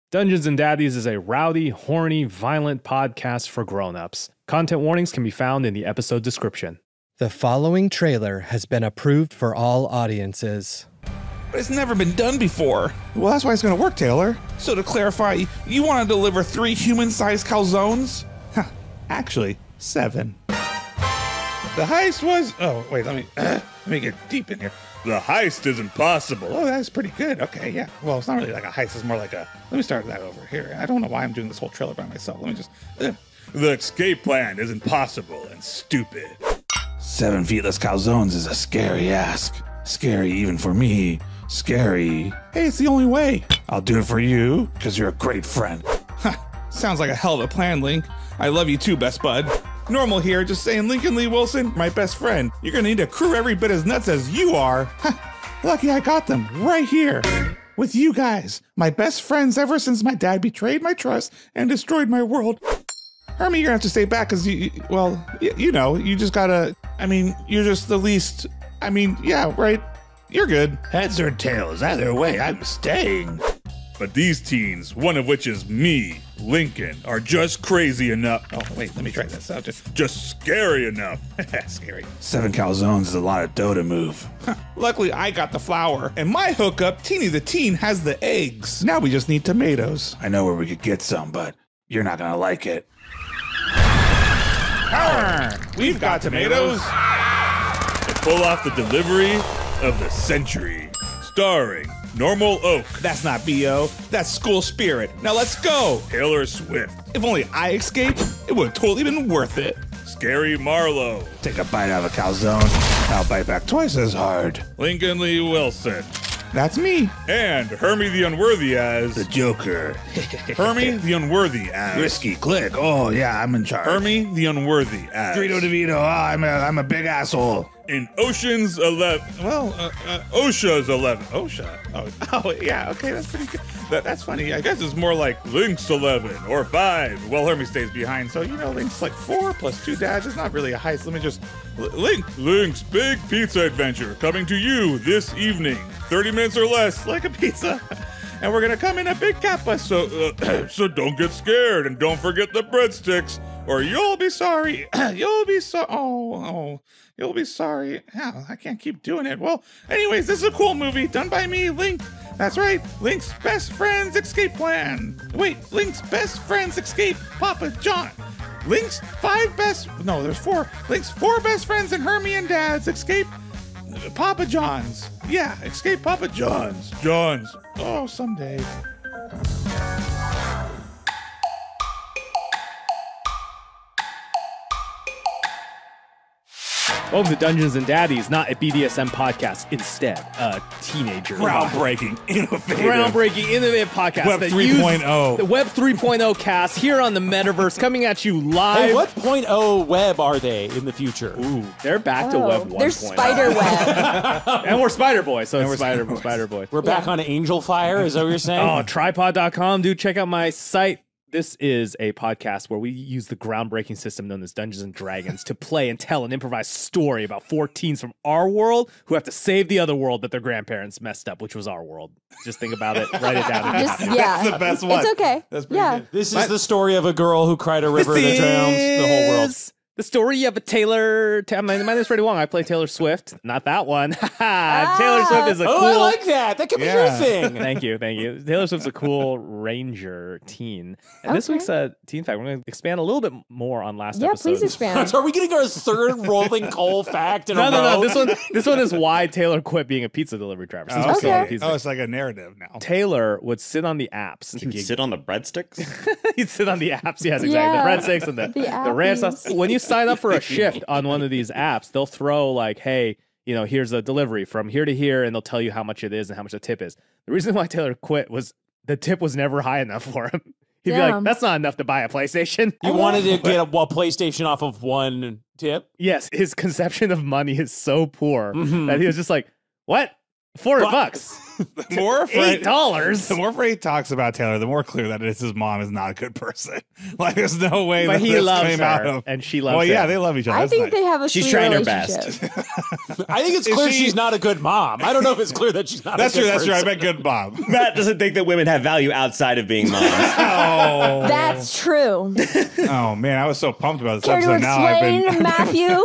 Dungeons and Daddies is a rowdy, horny, violent podcast for grown-ups. Content warnings can be found in the episode description. The following trailer has been approved for all audiences. But it's never been done before. Well, that's why it's gonna work, Taylor. So to clarify, you want to deliver 3 human-sized calzones? Actually, 7. The heist was... Oh, wait, let me get deep in here. The heist is impossible. Oh, that's pretty good. Okay, yeah. Well, it's not really like a heist. It's more like a... Let me start that over here. I don't know why I'm doing this whole trailer by myself. Let me just... The escape plan is impossible and stupid. 7 feetless calzones is a scary ask. Scary even for me. Scary. Hey, it's the only way. I'll do it for you, because you're a great friend. Sounds like a hell of a plan, Link. I love you too, best bud. Normal here, just saying Lincoln Lee Wilson, my best friend. You're gonna need a crew every bit as nuts as you are. Lucky I got them right here. With you guys, my best friends ever since my dad betrayed my trust and destroyed my world. Hermie, you're gonna have to stay back because you know, you just gotta, you're just the least, yeah, right? You're good. Heads or tails, either way, I'm staying. But these teens, one of which is me, Lincoln, are just crazy enough. Oh, wait, let me try this out. Just scary enough. Scary. 7 calzones is a lot of dough to move. Luckily, I got the flour. And my hookup, Teeny the Teen, has the eggs. Now we just need tomatoes. I know where we could get some, but you're not gonna like it. We've got tomatoes. To pull off the delivery of the century. Starring Normal Oak. That's not B.O. That's school spirit. Now let's go. Taylor Swift. If only I escaped, it would have totally been worth it. Scary Marlowe. Take a bite out of a calzone. I'll bite back twice as hard. Lincoln Lee Wilson. That's me. And Hermie the Unworthy as... The Joker. Hermie the Unworthy as... Risky click. Oh, yeah, I'm in charge. Hermie the Unworthy as... Drito DeVito. Oh, I'm a big asshole. In Ocean's 11... Well, OSHA's 11. OSHA. Oh, yeah, okay, that's pretty good. That's funny. I guess it's more like Link's 11 or 5. Well, Hermie stays behind, so, Link's like 4 plus 2 dads. It's not really a heist. Let me just... Link's Big Pizza Adventure coming to you this evening. 30 minutes or less, like a pizza. And we're gonna come in a big Campos, so don't get scared and don't forget the breadsticks, or you'll be sorry. You'll be you'll be sorry. Oh, I can't keep doing it. Well, anyways, this is a cool movie done by me, Link. That's right, Link's best friend's escape plan. Wait, Link's best friend's escape, Papa John. Link's 5 best, no, there's 4. Link's 4 best friends and Hermie and Dad's escape Papa John's. Yeah, escape Papa John's. Oh, someday. Welcome to Dungeons and Daddies, not a BDSM podcast. Instead, a teenager. Groundbreaking, innovative podcast. Web 3.0. The Web 3.0 cast here on the Metaverse, coming at you live. Hey, what .0 web are they in the future? Ooh, they're back to Web 1.0. They're Spider Web. And we're Spider Boy, so it's Spider Boy. We're back on Angel Fire, is that what you're saying? Oh, tripod.com, dude. Check out my site. This is a podcast where we use the groundbreaking system known as Dungeons and Dragons to play and tell an improvised story about 4 teens from our world who have to save the other world that their grandparents messed up, which was our world. Just think about it. Write it down. That's the best one. It's okay. That's pretty good. This is the story of a girl who cried a river that drowns the whole world. The story of a Taylor... My name is Freddie Wong. I play Taylor Swift. Not that one. Taylor Swift is a cool... Oh, I like that. That could be your thing. Thank you. Taylor Swift's a cool ranger teen. And this week's Teen Fact, we're going to expand a little bit more on last episode. Yeah, please expand. So are we getting our 3rd rolling coal fact in a row? No. This one is why Taylor quit being a pizza delivery driver. It's like a narrative now. Taylor would sit on the apps. He would sit on the breadsticks? He'd sit on the apps. Yes, exactly. The breadsticks and the ranch sauce. When you sign up for a shift on one of these apps, they'll throw like, hey, here's a delivery from here to here, and they'll tell you how much it is and how much the tip is. The reason why Taylor quit was the tip was never high enough for him. He'd be like, that's not enough to buy a PlayStation. You wanted to get a PlayStation off of 1 tip? Yes, his conception of money is so poor that he was just like, what? $400. The more $8. The more Freddie talks about Taylor, the more clear that it's his mom is not a good person. Like, there's no way But that he this loves came her, out of. and she loves Well, yeah, him. they love each other. I That's think nice. they have a She's sweet trying her relationship. best. I think it's clear she- she's not a good mom. I don't know if it's clear that she's not That's a good true. That's true. I person. bet good mom. Matt doesn't think that women have value outside of being moms. Oh, That's true. oh man, I was so pumped about this Care to episode. Now I've explain, Matthew?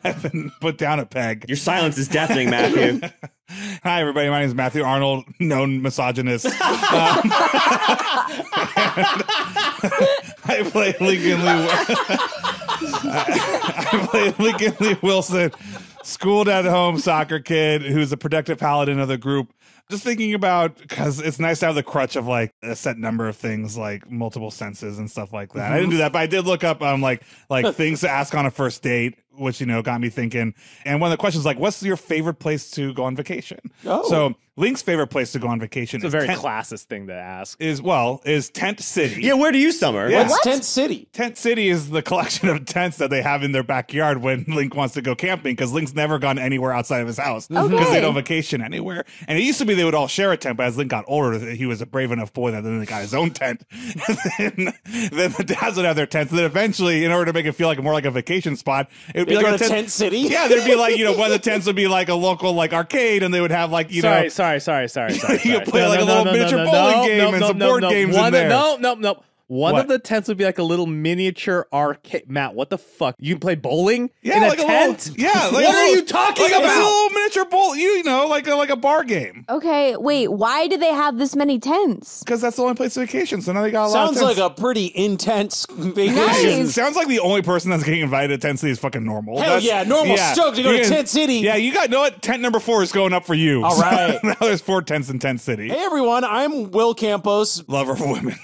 I've been put down a peg. Your silence is deafening, Matthew. Hi, everybody. My name is Matthew Arnold, known misogynist. I play Lincoln Lee. I play Lincoln Lee Wilson, schooled at home soccer kid who's a protective paladin of the group. Just thinking about, because it's nice to have the crutch of like a set number of things, like multiple senses and stuff like that. I didn't do that, but I did look up like things to ask on a first date, which, you know, got me thinking. And one of the questions like, what's your favorite place to go on vacation? Oh. So Link's favorite place to go on vacation It's a very classist thing to ask. is Tent City. Yeah, where do you summer? Yeah. What's Tent City? Tent City is the collection of tents that they have in their backyard when Link wants to go camping, because Link's never gone anywhere outside of his house because Okay. they don't vacation anywhere. And it used to be they would all share a tent, but as Link got older, he was a brave enough boy that then he got his own tent. And then the dads would have their tents. And then eventually, in order to make it feel like more like a vacation spot, it would be They like go a to Tent City? Yeah, there'd be like, you know, one of the tents would be like a local like arcade, and they would have like, you know. Sorry. You could play like a little miniature bowling game and some board games in there. No. One What? of the tents would be like a little miniature arcade. Matt, what the fuck? You can play bowling Yeah, in a like tent? A little, yeah, like What a are little- you talking like about? a little miniature bowl, you know, like a bar game. Okay, wait. Why do they have this many tents? Because that's the only place to vacation. So now they got a lot of Sounds tents. like a pretty intense vacation. Nice. Sounds like the only person that's getting invited to Tent City is fucking normal. Hell yeah, normal stoked to go to Tent City. Yeah, you know what? Tent number 4 is going up for you. All right. So now there's 4 tents in Tent City. Hey everyone, I'm Will Campos. Lover for women.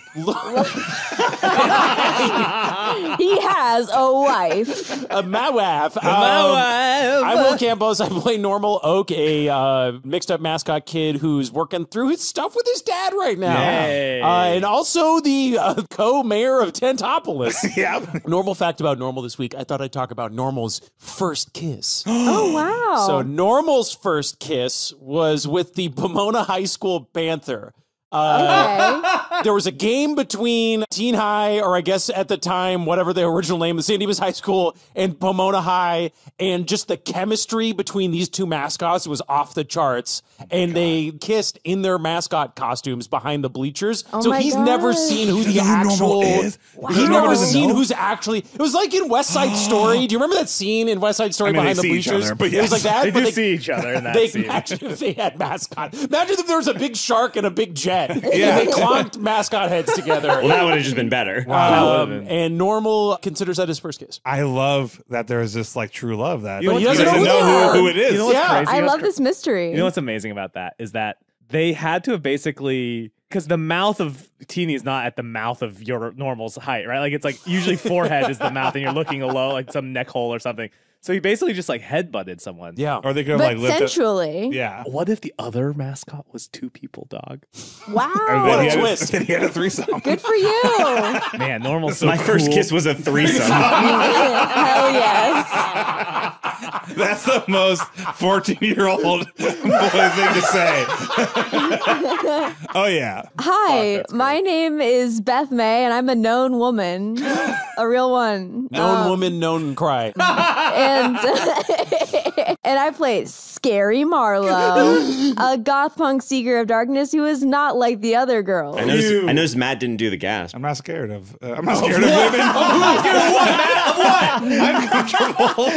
He has a wife. My wife. wife. I'm Will Campos. I play Normal Oak, a mixed up mascot kid who's working through his stuff with his dad right now. Yay. And also the co-mayor of Tentopolis. Yeah. Normal fact about Normal this week. I thought I'd talk about Normal's first kiss. Oh, wow. So Normal's first kiss was with the Pomona High School Panther. Okay. There was a game between Teen High, or I guess at the time, whatever the original name, the San Dimas High School and Pomona High, and just the chemistry between these two mascots was off the charts. And they kissed in their mascot costumes behind the bleachers. Oh so my he's never gosh. seen who the You know who actual. Normal is? He's Normal never doesn't seen know? who's actually. It was like in West Side Story. Do you remember that scene in West Side Story I mean, behind they the see each bleachers? other, but It was yes. like that. They but do see each other in that they scene. imagine if they had mascot. Imagine if there was a big shark and a big jet. Yeah. And they clonked mascot heads together. Well, that would have just been better. And Normal considers that his first kiss. I love that there's this like true love that You know But he what's doesn't crazy? know who they are. who it is. You know what's Yeah. crazy? I You know love what's this mystery. You know what's amazing about that is that they had to have basically, because the mouth of Teeny is not at the mouth of your Normal's height, right? Like it's like usually forehead is the mouth and you're looking low, like some neck hole or something. So he basically just like headbutted someone. Yeah. Or they could have but like lived it. sensually. Yeah. What if the other mascot was 2 people, dog? Wow. What a Then he had twist. Then he had a threesome. Good for you. Man, Normal's so My first cool. kiss was a threesome. Hell yes. That's the most 14-year-old boy thing to say. Oh, yeah. Hi, my name is Beth May, and I'm a known woman, a real one. Known woman, known cry. And and I play Scary Marlowe, a goth punk seeker of darkness who is not like the other girls. I noticed Matt didn't do the gasp. I'm not scared of women. I'm comfortable.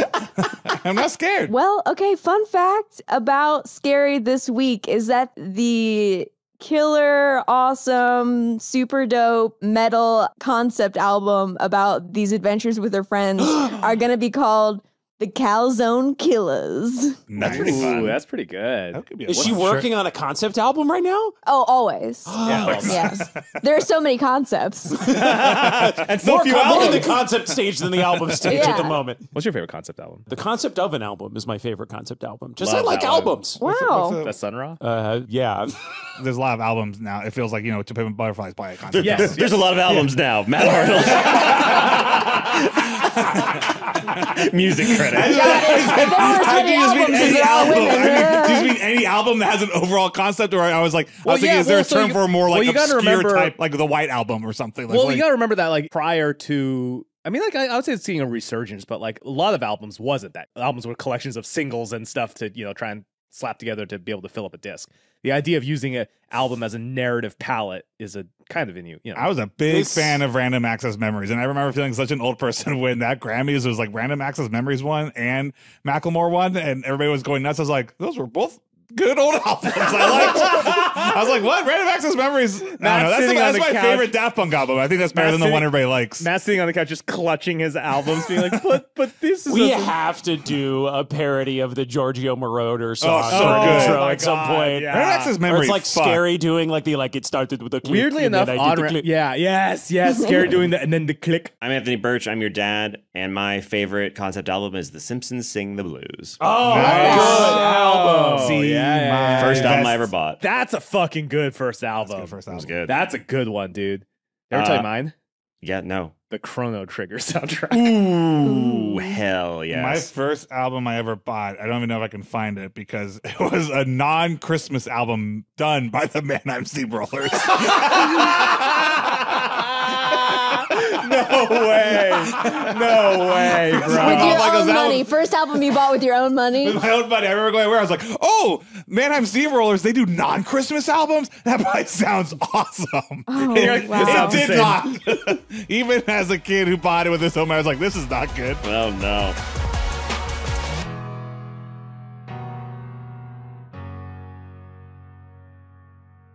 I'm not scared. Well, okay, fun fact about Scary this week is that the killer, awesome, super dope metal concept album about these adventures with her friends are going to be called The Calzone Killers. That's Ooh, that's pretty good. That could be a Is she working on a concept album right now? Oh, always. Yeah, Yes. There are so many concepts. and so More, few more in albums. the concept stage than the album stage at the Yeah. moment. What's your favorite concept album? The concept of an album is my favorite concept album. Just Love I like that one. albums. Wow. That's Sun Ra? Yeah. There's a lot of albums now. It feels like, you know, To Pimp a Butterfly is by a concept. Yes. album. There's a lot of albums now. Matt Arnold. Music critic. I can just mean any album. I just mean any album that has an overall concept. Or I was thinking, is there a term for a more like obscure type, like the White Album or something? Well, you got to remember that like prior to. I mean, like I would say it's seeing a resurgence, but like a lot of albums wasn't that. Albums were collections of singles and stuff to try and slap together to be able to fill up a disc. The idea of using an album as a narrative palette is a kind of I was a big fan of Random Access Memories, and I remember feeling such an old person when that Grammys was like Random Access Memories won and Macklemore won, and everybody was going nuts. I was like, those were both good old albums. I was like, what? Random Access Memories? That's my favorite Daft Punk album. I think that's better than the one everybody likes. Matt's sitting on the couch just clutching his albums, being like, but this is... We have to do a parody of the Giorgio Moroder song intro at some point. Yeah. Random Access Memories. Or it's like Scary doing like it started with a click. Weirdly enough, Scary doing that and then the click. I'm Anthony Burch. I'm your dad, and my favorite concept album is The Simpsons Sing the Blues. Oh, nice. Good album. First album I ever bought. That's a fucking good first album. It was good. That's a good one, dude. Ever tell you mine? Yeah, no. The Chrono Trigger soundtrack. Ooh, hell yes. My first album I ever bought, I don't even know if I can find it because it was a non-Christmas album done by the Mannheim Steamrollers. No way, bro. With your own money. First album you bought with your own money? With my own money. I remember going where I was like, oh, Mannheim Steamrollers, they do non-Christmas albums? That probably sounds awesome. Oh, like, wow. It did not. Even as a kid who bought it with his home, I was like, this is not good. Oh, no.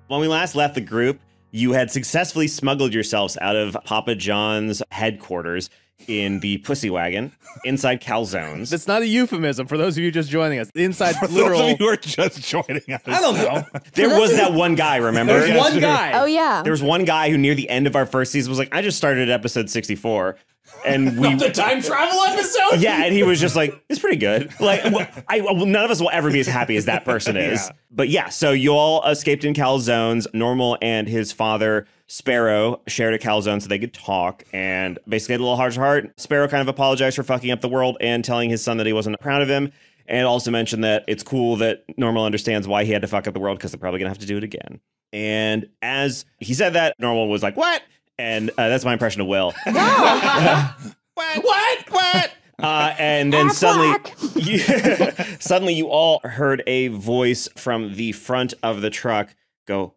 When we last left the group, you had successfully smuggled yourselves out of Papa John's headquarters in the Pussy Wagon inside calzones. That's not a euphemism for those of you just joining us. Inside For literal. those of you who are just joining us. I don't know. There was that one guy, remember? There's one guy. Oh, yeah. There was one guy who near the end of our first season was like, I just started at episode 64. And we the time travel episode? Yeah, and he was just like, it's pretty good. Like, none of us will ever be as happy as that person is. Yeah. But yeah, so you all escaped in calzones. Normal and his father, Sparrow, shared a calzone so they could talk and basically had a little heart to heart. Sparrow kind of apologized for fucking up the world and telling his son that he wasn't proud of him. And also mentioned that it's cool that Normal understands why he had to fuck up the world because they're probably going to have to do it again. And as he said that, Normal was like, what? And that's my impression of Will. What? And then suddenly you all heard a voice from the front of the truck go,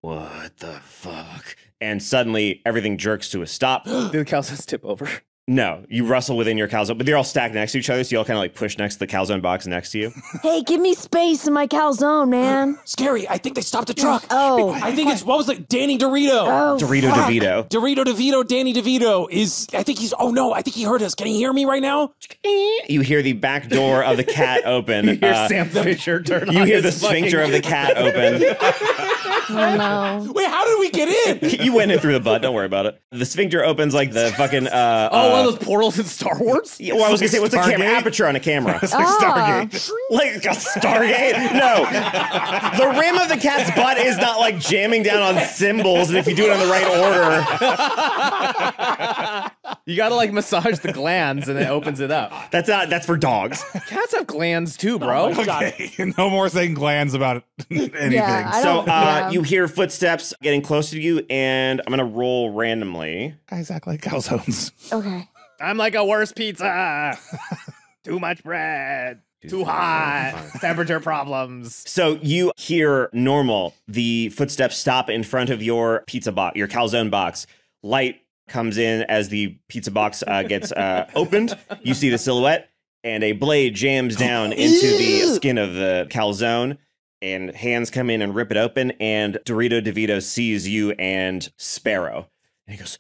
what the fuck? And suddenly everything jerks to a stop. Did the calzones tip over? No, you rustle within your calzone, but they're all stacked next to each other, so you all kind of like push next to the calzone box next to you. Hey, give me space in my calzone, man. Scary, I think they stopped the truck. Oh. I think it's, what was it? Danny DeVito. Oh, Dorito fuck. DeVito. Dorito DeVito, Danny DeVito is, I think he heard us. Can he hear me right now? You hear the back door of the cat open. You hear Sam Fisher turn on. You hear the sphincter of the cat open. Oh, no. Wait, how did we get in? You went in through the butt. Don't worry about it. The sphincter opens like the fucking. One of those portals in Star Wars? Yeah, well, I was going to say, what's a camera aperture on a camera? It's like Stargate. Like a Stargate? No. The rim of the cat's butt is not like jamming down on cymbals, and if you do it in the right order. You gotta like massage the glands and it opens it up. That's for dogs. Cats have glands too, bro. Oh, Okay, no more saying glands about anything. Yeah, I So don't- yeah. you hear footsteps getting closer to you, and I'm going to roll randomly. Guys act like calzones. Okay. I'm like a worse pizza. Too much bread. Too hot. Temperature problems. So you hear Normal. The footsteps stop in front of your pizza box, your calzone box. Light comes in as the pizza box gets opened. You see the silhouette, and a blade jams down into the skin of the calzone, and hands come in and rip it open, and Dorito DeVito sees you and Sparrow. And he goes,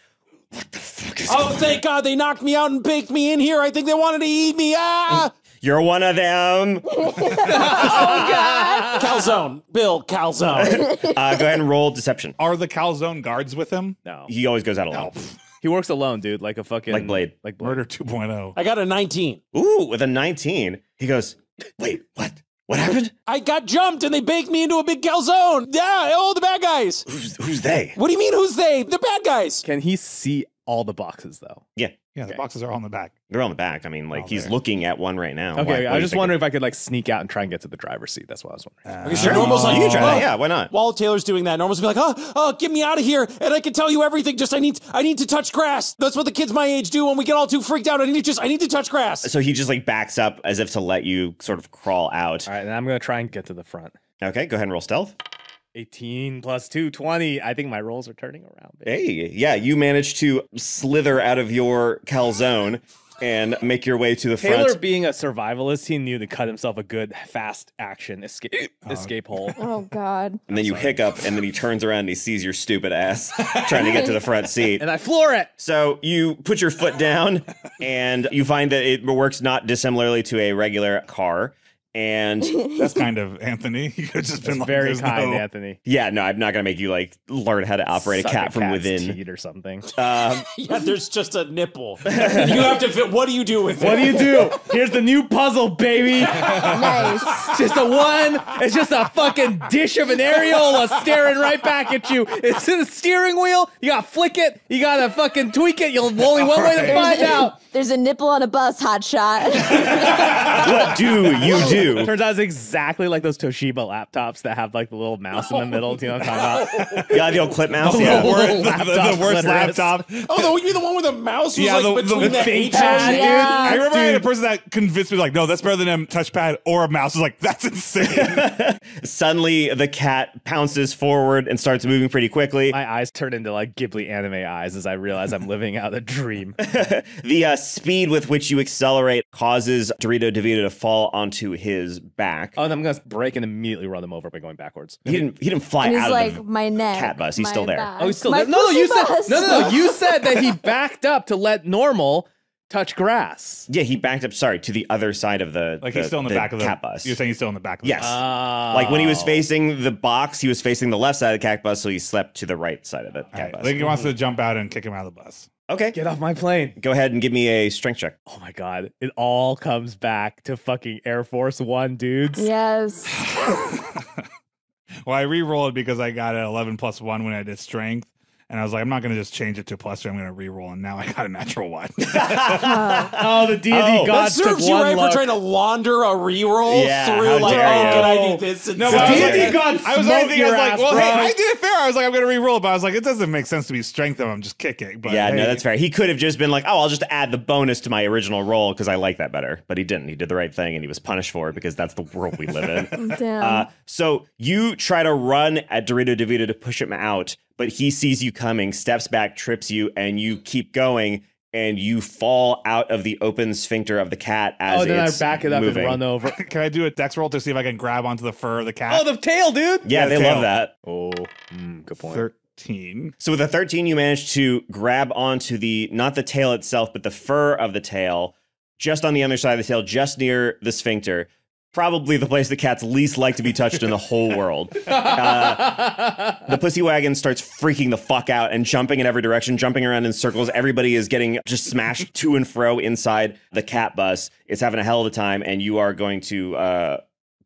what the fuck is going on? Thank God they knocked me out and baked me in here. I think they wanted to eat me. Ah! You're one of them. Oh, God. Calzone. Bill, calzone. Go ahead and roll deception. Are the calzone guards with him? No. He always goes out alone. He works alone, dude. Like a fucking... Like Blade. Like Blade. Murder 2.0. I got a 19. Ooh, with a 19. He goes, wait, what? What happened? I got jumped and they baked me into a big calzone. Yeah, the bad guys. Who's they? What do you mean, who's they? The bad guys. Can he see all the boxes, though. Yeah, the boxes are all in the back. They're on the back. I mean, like, he's looking at one right now. Okay, I was just wondering if I could, like, sneak out and try and get to the driver's seat. That's what I was wondering. Okay, sure. Normal's like, you can try that. Yeah, why not? While Taylor's doing that, Normal's be like, oh, get me out of here, and I can tell you everything. Just I need to touch grass. That's what the kids my age do when we get all too freaked out. I need to touch grass. So he just, like, backs up as if to let you sort of crawl out. All right, and I'm going to try and get to the front. Okay, go ahead and roll stealth. 18 plus 2, 20. I think my rolls are turning around. Hey, yeah, you managed to slither out of your calzone and make your way to the front. Taylor, being a survivalist, he knew to cut himself a good fast action escape hole. Oh, God. And then you hiccup, and then he turns around and he sees your stupid ass trying to get to the front seat. And I floor it. So you put your foot down, and you find that it works not dissimilarly to a regular car. And that's kind of Anthony. You could have just been like, very kind, Anthony. Yeah, no, I'm not gonna make you like learn how to operate a cat from within teat or something. Yeah, there's just a nipple. You have to fit. What do you do with it? What do you do? Here's the new puzzle, baby. Nice. It's just a fucking dish of an areola staring right back at you. It's in the steering wheel. You gotta flick it. You gotta fucking tweak it. You'll only one way to find out. There's a nipple on a bus, hotshot. What do you do? Turns out it's exactly like those Toshiba laptops that have like the little mouse in the middle. Do you know what I'm talking about? Yeah, the old clip mouse. The Yeah, the worst laptop. Oh, you mean the one with the mouse? Was like between the ThinkPad, H's? dude. I remember I had a person that convinced me, like, no, that's better than a touchpad or a mouse. I was like, that's insane. Suddenly, the cat pounces forward and starts moving pretty quickly. My eyes turn into like Ghibli anime eyes as I realize I'm living out a dream. The speed with which you accelerate causes Dorito DeVito to fall onto his back. Oh, and I'm gonna break and immediately run them over by going backwards. He didn't fly And he's out like, of the my neck. cat bus. He's my still there. back, Oh, he's still my there. No, you pussy said bus. no. You said that he backed up to let Normal touch grass. Yeah, he backed up. Sorry, to the other side of the Like he's still in the back of the cat bus. You're saying he's still in the back of the Yes. bus. Like when he was facing the box, he was facing the left side of the cat bus, so he slept to the right side of the cat bus. I think he wants to jump out and kick him out of the bus. Okay. Get off my plane. Go ahead and give me a strength check. Oh my god. It all comes back to fucking Air Force One, dudes. Yes. Well, I re-rolled it because I got an 11 plus 1 when I did strength. And I was like, I'm not going to just change it to a plus 3. I'm going to re-roll. And now I got a natural 1. Oh, the D&D That gods took serves you one right look. for trying to launder a re-roll Yeah, through how like, dare you. can I do this? No, but I was D&D like, gods I was smoke already thinking, I your was like, ass, well, bro. hey, I did it fair. I was like, I'm going to re-roll. But I was like, it doesn't make sense to be strength of I'm just kicking. But Yeah, hey. no, that's fair. He could have just been like, oh, I'll just add the bonus to my original roll because I like that better. But he didn't. He did the right thing and he was punished for it because that's the world we live in. Damn. So you try to run at Dorito DeVito to push him out, but he sees you coming, steps back, trips you, and you keep going, and you fall out of the open sphincter of the cat as then I it's back it up moving. and run over. Can I do a dex roll to see if I can grab onto the fur of the cat? Oh, the tail, dude. Yeah, they tail. love that. Oh, good point. 13. So with a 13, you manage to grab onto not the tail itself, but the fur of the tail, just on the other side of the tail, just near the sphincter. Probably the place the cats least like to be touched in the whole world. The pussy wagon starts freaking the fuck out and jumping in every direction, jumping around in circles. Everybody is getting just smashed to and fro inside the cat bus. It's having a hell of a time, and you are going to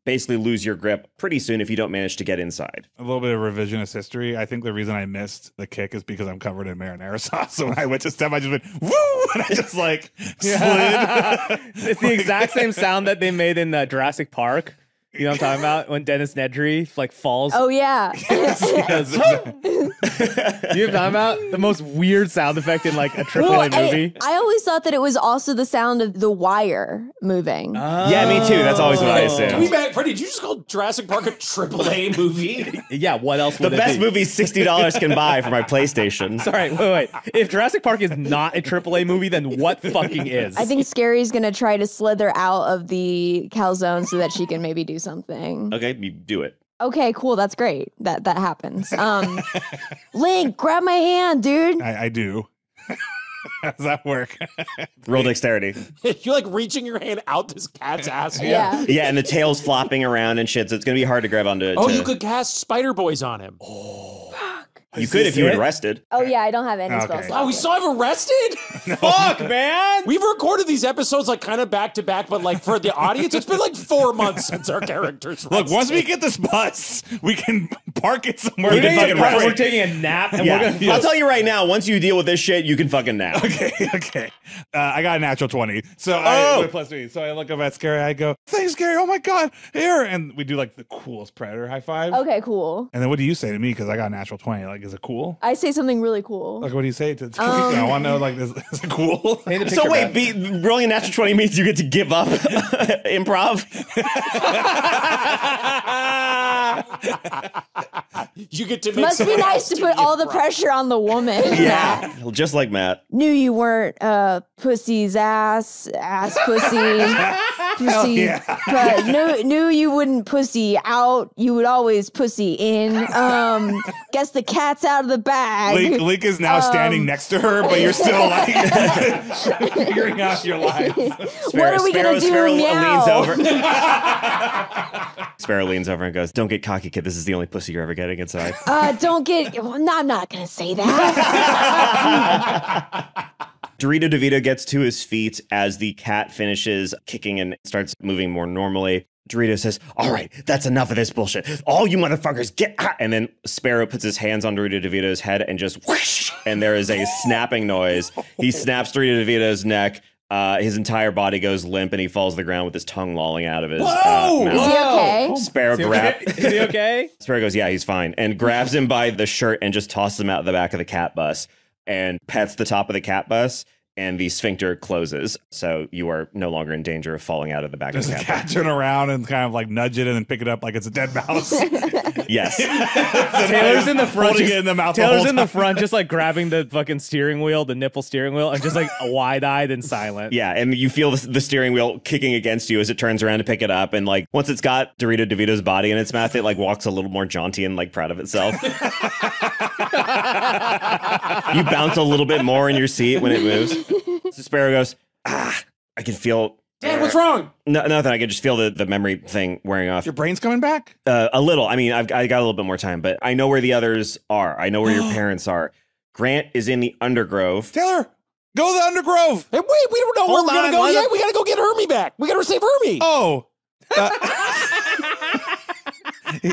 basically lose your grip pretty soon if you don't manage to get inside. A little bit of revisionist history. I think the reason I missed the kick is because I'm covered in marinara sauce. So when I went to step, I just went, woo! And I just like slid. It's the exact same sound that they made in Jurassic Park. You know what I'm talking about? When Dennis Nedry like falls. Oh yeah. You know what I'm talking about? The most weird sound effect in like a AAA movie. I always thought that it was also the sound of the wire moving. Yeah, me too. That's always what I assume. Freddie, did you just call Jurassic Park a AAA movie? Yeah, what else The would it best be? movie $60 can buy for my PlayStation. Sorry, wait. If Jurassic Park is not a AAA movie, then what fucking is? I think Scary's gonna try to slither out of the calzone so that she can maybe do something. Okay, you do it. Okay, cool. That's great. That happens. Link, grab my hand, dude. I do. How does that work? Roll dexterity. You're like reaching your hand out this cat's ass. Yeah. Yeah, and the tail's flopping around and shit, so it's gonna be hard to grab onto it. Oh, you could cast Spider Boys on him. You could if you had rested. Oh yeah, I don't have any spell Oh, slots. we still have arrested? Fuck, man. We've recorded these episodes like kind of back to back, but like for the audience, it's been like 4 months since our characters Look, once we rested. get this bus, we can park it somewhere. We're, We can fucking rest. we're taking a nap, and we're gonna. I'll tell you right now, once you deal with this shit, you can fucking nap. Okay. I got a natural 20. So I with +3. So I look up at Scary. I go, thanks, Scary. Oh my God. Here. And we do like the coolest predator high five. Okay, cool. And then what do you say to me? Because I got a natural 20. Like, is it cool? I say something really cool. Like, what do you say to I want to know, like, is it cool? So wait, rolling a natural 20 means you get to give up improv? You get to make Must be someone nice else to do put the all the improv. pressure on the woman. Yeah. Just like Matt. Knew you weren't pussy's ass pussy. Pussy, yeah. but knew you wouldn't pussy out. You would always pussy in. Guess the cat's out of the bag. Link is now standing next to her, but you're still like figuring out your life. What are we gonna do now? Leans over. Sparrow leans over and goes, "Don't get cocky, kid. This is the only pussy you're ever getting inside." Don't get. Well, no, I'm not gonna say that. Dorito DeVito gets to his feet as the cat finishes kicking and starts moving more normally. Dorito says, "All right, that's enough of this bullshit. All you motherfuckers get out." And then Sparrow puts his hands on Dorito DeVito's head and just whoosh, and there is a snapping noise. He snaps Dorito DeVito's neck. His entire body goes limp and he falls to the ground with his tongue lolling out of his mouth. Is he okay? Sparrow Is he okay? Sparrow goes, "Yeah, he's fine," and grabs him by the shirt and just tosses him out the back of the cat bus and pets the top of the cat bus, and the sphincter closes. So you are no longer in danger of falling out of the back Does of the the cat cat turn around and kind of like nudge it and then pick it up like it's a dead mouse? bus. Yes. Taylor's in the front. Holding Just, it in the mouth the Taylor's whole in the time. front, just like grabbing the fucking steering wheel, the nipple steering wheel, and just like wide-eyed and silent. Yeah, and you feel the steering wheel kicking against you as it turns around to pick it up. And like once it's got Dorito DeVito's body in its mouth, it like walks a little more jaunty and like proud of itself. You bounce a little bit more in your seat when it moves. So Sparrow goes, I can feel. Dad, what's wrong? No, nothing. I can just feel the memory thing wearing off. Your brain's coming back? A little. I mean, I got a little bit more time, but I know where the others are. I know where your parents are. Grant is in the Undergrove. Taylor, go to the Undergrove. Hey, wait, we don't know where we're gonna go yet. We gotta go get Hermie back. We gotta save Hermie. Oh.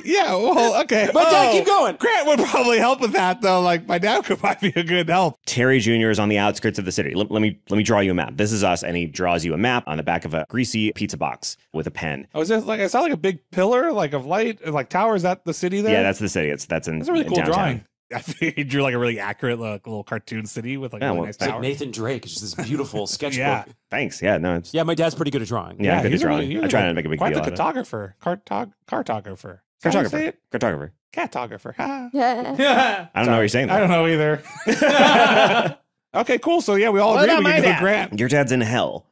Yeah, well, okay. But Dad, keep going. Grant would probably help with that, though. Like, my dad might be a good help. Terry Jr. is on the outskirts of the city. Let me draw you a map. This is us, and he draws you a map on the back of a greasy pizza box with a pen. Oh, is it like, is that like a big pillar, like of light, like tower? Is that the city there? Yeah, that's the city. That's a really cool downtown. drawing. I think he drew like a really accurate like, little cartoon city with like Yeah, a really well, nice It's like tower. Nathan Drake. It's just this beautiful sketchbook. Yeah. Thanks. Yeah, no, it's Yeah, my dad's pretty good at drawing. yeah, good he's at a drawing. really- I try not to make a big quite deal the out of it. cartographer. Cartographer. Is that how you say it? Cartographer. Catographer. Ha. Yeah. I don't know what you're saying. I Though. don't know either. Okay, cool. So yeah, we all What agree we about can my do a dad? Grant. Your dad's in hell.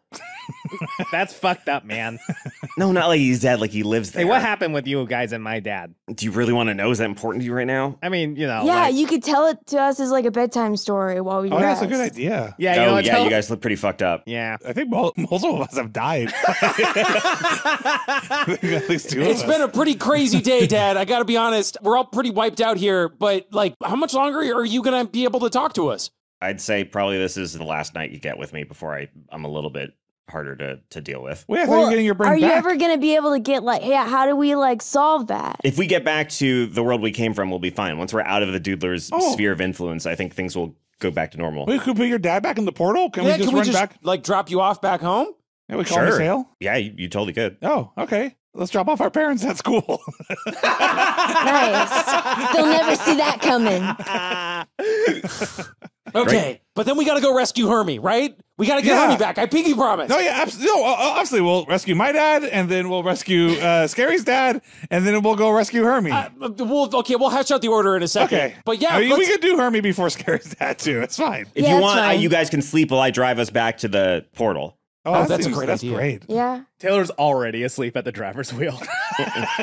That's fucked up, man. No, not like he's dead. Like he lives there. Hey, what happened with you guys and my dad? Do you really want to know? Is that important to you right now? I mean, you know. Yeah, like, you could tell it to us as like a bedtime story while we Oh, yeah, rest. that's a good idea. yeah, you oh know, yeah, tell- you guys look pretty fucked up. Yeah. I think multiple of us have died. I think at least two of It's us. been a pretty crazy day, Dad. I gotta be honest. We're all pretty wiped out here, but like, how much longer are you gonna be able to talk to us? I'd say probably this is the last night you get with me before I'm a little bit harder to deal with. Wait, I thought you were getting your brain are back. you ever gonna be able to get like, yeah? How do we like solve that? If we get back to the world we came from, we'll be fine. Once we're out of the Doodler's sphere of influence, I think things will go back to normal. We could put your dad back in the portal. Can we just run back? like drop you off back home? Yeah, we call him Sail. Yeah, you totally could. Oh, okay. Let's drop off our parents at school. Nice. They'll never see that coming. Okay, but then we gotta go rescue Hermie, right? We gotta get Hermie back. I pinky promise. No, yeah, absolutely. No, obviously, we'll rescue my dad, and then we'll rescue Scary's dad, and then we'll go rescue Hermie. We'll hash out the order in a second. Okay. But yeah, I mean, we let's- could do Hermie before Scary's dad, too. It's fine. If Yeah, you it's want, fine. you guys can sleep while I drive us back to the portal. Oh, that's a great That's idea. great. Yeah. Taylor's already asleep at the driver's wheel.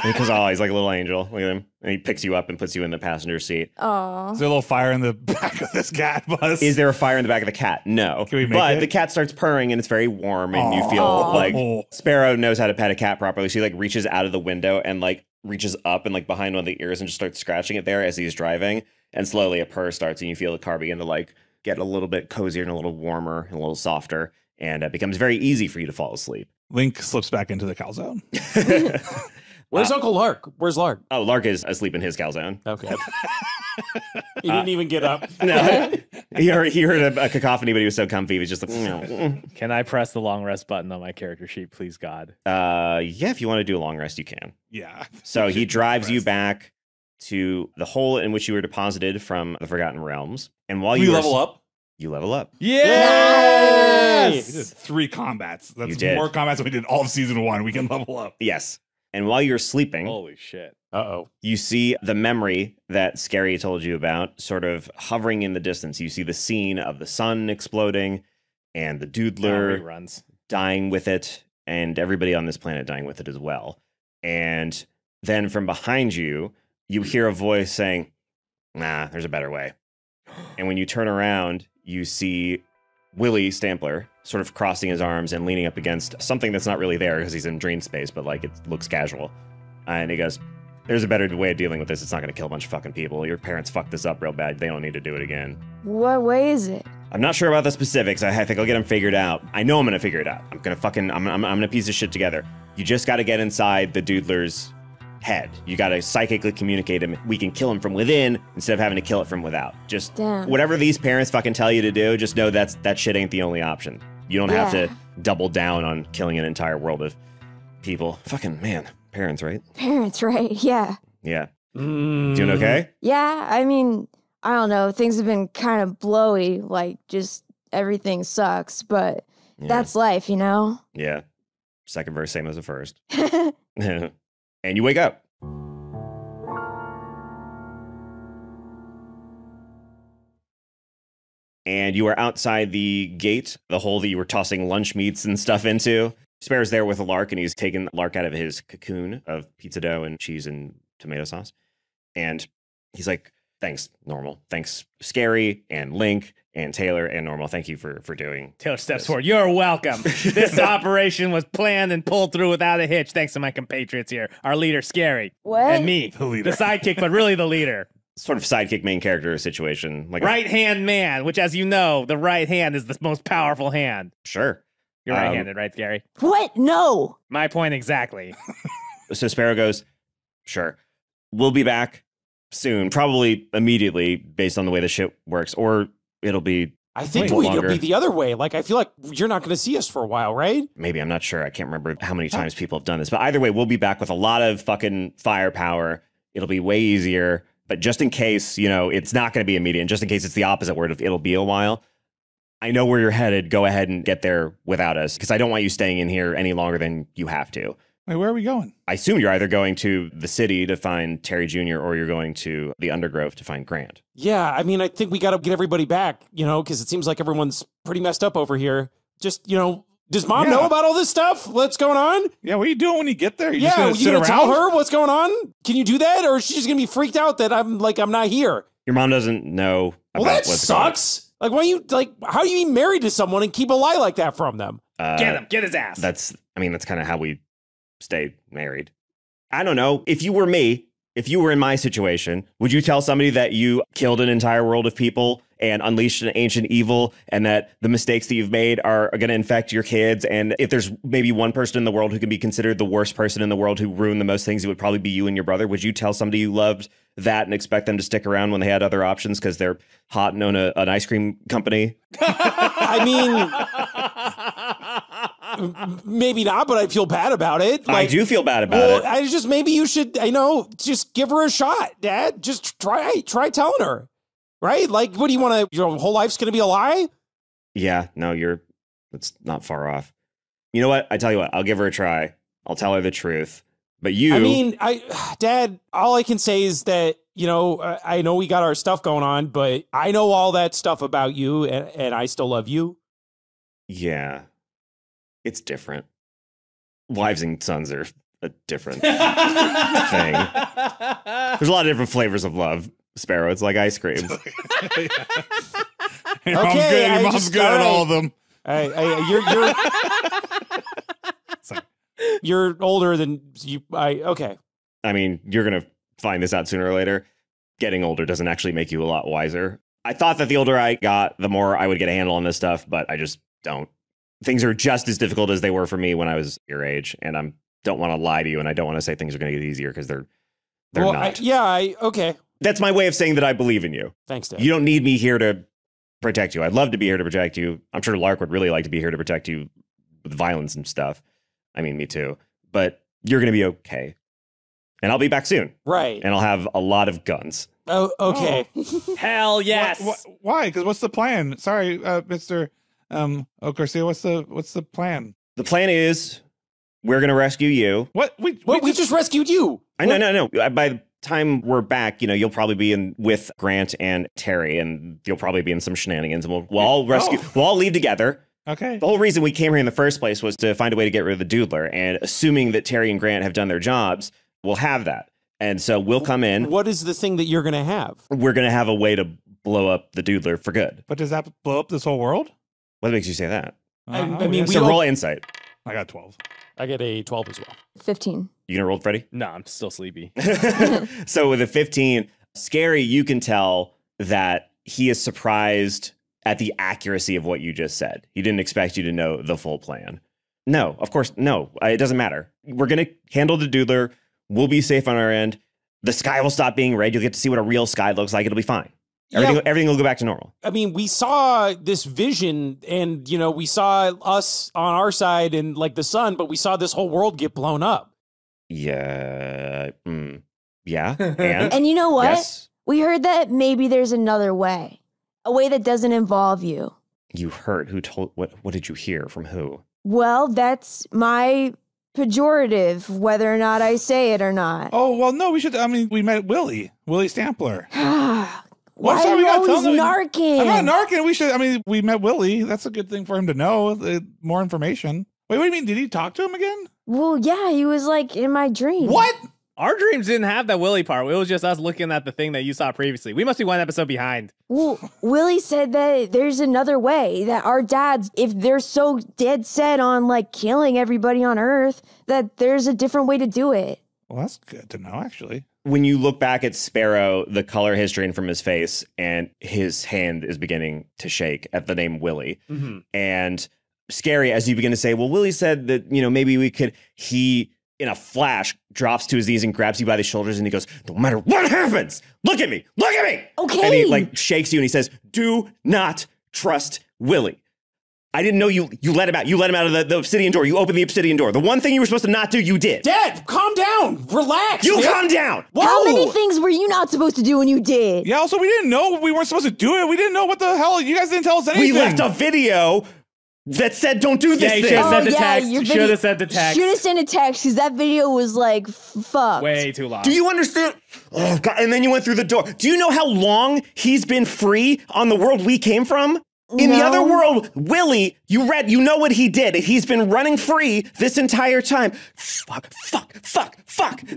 Because he's like a little angel. Look at him. And he picks you up and puts you in the passenger seat. Oh. Is there a little fire in the back of this cat bus? Is there a fire in the back of the cat? No. Can we make but it? the cat starts purring and it's very warm and you feel Aw. like Sparrow knows how to pet a cat properly. She like reaches out of the window and like reaches up and like behind one of the ears and just starts scratching it there as he's driving. And slowly a purr starts and you feel the car begin to like get a little bit cozier and a little warmer and a little softer. And it becomes very easy for you to fall asleep. Link slips back into the calzone. Where's Uncle Lark? Where's Lark? Oh, Lark is asleep in his calzone. Okay. He didn't even get up. No, he heard a cacophony, but he was so comfy. He was just like, Can I press the long rest button on my character sheet, please, God? yeah, if you want to do a long rest, you can. Yeah. So he drives you back to the hole in which you were deposited from the Forgotten Realms. And while you level up? You level up. We did Yes! 3 combats. That's You did. more combats than we did all of season 1. We can level up. Yes. And while you're sleeping, Holy shit. Uh-oh. you see the memory that Scary told you about sort of hovering in the distance. You see the scene of the sun exploding and the doodler Reruns. dying with it and everybody on this planet dying with it as well. And then from behind you, you hear a voice saying, nah, there's a better way. And when you turn around, you see Willie Stampler sort of crossing his arms and leaning up against something that's not really there because he's in dream space, but like it looks casual. And he goes, there's a better way of dealing with this. It's not going to kill a bunch of fucking people. Your parents fucked this up real bad. They don't need to do it again. What way is it? I'm not sure about the specifics. I think I'll get them figured out. I know I'm going to figure it out. I'm going to piece this shit together. You just got to get inside the doodler's head. You got to psychically communicate him. We can kill him from within instead of having to kill it from without. Just Damn. whatever these parents fucking tell you to do, just know that shit ain't the only option. You don't have to double down on killing an entire world of people. Fucking man, parents, right? Parents, right? Yeah. Yeah. Doing okay? Yeah, I mean, I don't know. Things have been kind of blowy, like just everything sucks, but that's life, you know? Yeah. Second verse, same as the first. And you wake up. And you are outside the gate, the hole that you were tossing lunch meats and stuff into. Spare's there with a Lark, and he's taken Lark out of his cocoon of pizza dough and cheese and tomato sauce. And he's like, thanks, Normal. Thanks, Scary and Link and Taylor and Normal. Thank you for doing Taylor steps this. forward. You're welcome. This operation was planned and pulled through without a hitch, thanks to my compatriots here. Our leader, Scary. What? And me, The leader. the sidekick, but really the leader. Sort of sidekick main character situation. Like Right-hand man, which, as you know, the right hand is the most powerful hand. Sure. You're right-handed, right, Scary? What? No. My point exactly. So Sparrow goes, sure. We'll be back soon, probably immediately based on the way the shit works, or it'll be I think Wait, it'll longer. be the other way. Like, I feel like you're not going to see us for a while, right? maybe, I'm not sure. I can't remember how many times people have done this, but either way, we'll be back with a lot of fucking firepower. It'll be way easier, but just in case, it's not going to be immediate, and just in case it's the opposite word of it'll be a while, I know where you're headed. Go ahead and get there without us, because I don't want you staying in here any longer than you have to. Wait, where are we going? I assume you're either going to the city to find Terry Jr. or you're going to the Undergrove to find Grant. Yeah, I mean, I think we got to get everybody back, because it seems like everyone's pretty messed up over here. Just, does Mom know about all this stuff? What's going on? Yeah, what are you doing when you get there? You're just Yeah, gonna you sit gonna tell around? her what's going on? Can you do that? Or is she just going to be freaked out that I'm not here? Your mom doesn't know about Well, that what's going on. sucks. Like, why you, how do you be married to someone and keep a lie like that from them? Get him. Get his ass. That's kind of how we stay married. I don't know. If you were me, if you were in my situation, would you tell somebody that you killed an entire world of people and unleashed an ancient evil and that the mistakes that you've made are going to infect your kids? And if there's maybe one person in the world who can be considered the worst person in the world who ruined the most things, it would probably be you and your brother. Would you tell somebody you loved that and expect them to stick around when they had other options because they're hot and own an ice cream company? I mean, maybe not, but I feel bad about it. I do feel bad about it. I just, maybe you should, just give her a shot, Dad. Just try telling her, right? Like, what do you want to, your whole life's going to be a lie? Yeah, no, it's not far off. You know what? I tell you what, I'll give her a try. I'll tell her the truth. But you... I mean, Dad, all I can say is that, I know we got our stuff going on, but I know all that stuff about you, and I still love you. Yeah. It's different. Wives and sons are a different thing. There's a lot of different flavors of love, Sparrow. It's like ice cream. Your mom's good at all of them. You're older than you. Okay. I mean, you're going to find this out sooner or later. getting older doesn't actually make you a lot wiser. I thought that the older I got, the more I would get a handle on this stuff, but I just don't. Things are just as difficult as they were for me when I was your age, and I don't want to lie to you, and I don't want to say things are going to get easier because they're not. Okay. That's my way of saying that I believe in you. Thanks, Dad. You don't need me here to protect you. I'd love to be here to protect you. I'm sure Lark would really like to be here to protect you with violence and stuff. I mean, me too. But you're going to be okay. And I'll be back soon. Right. And I'll have a lot of guns. Oh, okay. Hell yes. Why? Because what's the plan? Sorry, Mr. Garcia, what's the plan? The plan is we're going to rescue you. What? We just rescued you. No. By the time we're back, you'll probably be with Grant and Terry, and you'll probably be in some shenanigans, and we'll all rescue. We'll all leave together. Okay. The whole reason we came here in the first place was to find a way to get rid of the Doodler, and assuming that Terry and Grant have done their jobs, we'll have that. And so we'll come in. What is the thing that you're going to have? We're going to have a way to blow up the Doodler for good. But does that blow up this whole world? What makes you say that? I mean, so roll insight. I got 12. I get a 12 as well. 15. You gonna roll, Freddie? No, I'm still sleepy. So with a 15, Scary, you can tell that he is surprised at the accuracy of what you just said. He didn't expect you to know the full plan. No, of course, no. It doesn't matter. We're gonna handle the Doodler. We'll be safe on our end. The sky will stop being red. You'll get to see what a real sky looks like. It'll be fine. Everything will go back to normal. I mean, we saw this vision and, we saw us on our side and like the sun, but we saw this whole world get blown up. Yeah. Yeah. And you know what? Yes. We heard that maybe there's another way. A way that doesn't involve you. You heard? Who told? What did you hear? From who? Well, that's my pejorative, whether or not I say it or not. Oh, well, no, we met Willie Stampler. Why are you always narking? I'm not narking. We met Willie. That's a good thing for him to know. More information. Wait, what do you mean? Did he talk to him again? Well, yeah, he was like in my dream. What? Our dreams didn't have that Willie part. It was just us looking at the thing that you saw previously. We must be one episode behind. Well, Willie said that there's another way, that our dads, if they're so dead set on like killing everybody on Earth, that there's a different way to do it. Well, that's good to know, actually. When you look back at Sparrow, the color has drained from his face and his hand is beginning to shake at the name Willie. Mm-hmm. And Scary, as you begin to say, well, Willie said that, maybe we could, he, in a flash, drops to his knees and grabs you by the shoulders and he goes, no matter what happens, look at me. Okay. And he shakes you and he says, do not trust Willie. I didn't know you let him out. You let him out of the obsidian door. You opened the obsidian door. The one thing you were supposed to not do, you did. Dad, calm down. Relax. Calm down. Whoa. How many things were you not supposed to do when you did? Yeah, also, we didn't know we weren't supposed to do it. We didn't know what the hell. You guys didn't tell us anything. We left a video that said don't do this thing. Should have sent the text. Should have sent the text. Should have sent a text because that video was like fucked. Way too long. Do you understand? Oh, God. And then you went through the door. Do you know how long he's been free on the world we came from? In the other world, Willie, you know what he did. He's been running free this entire time. Fuck.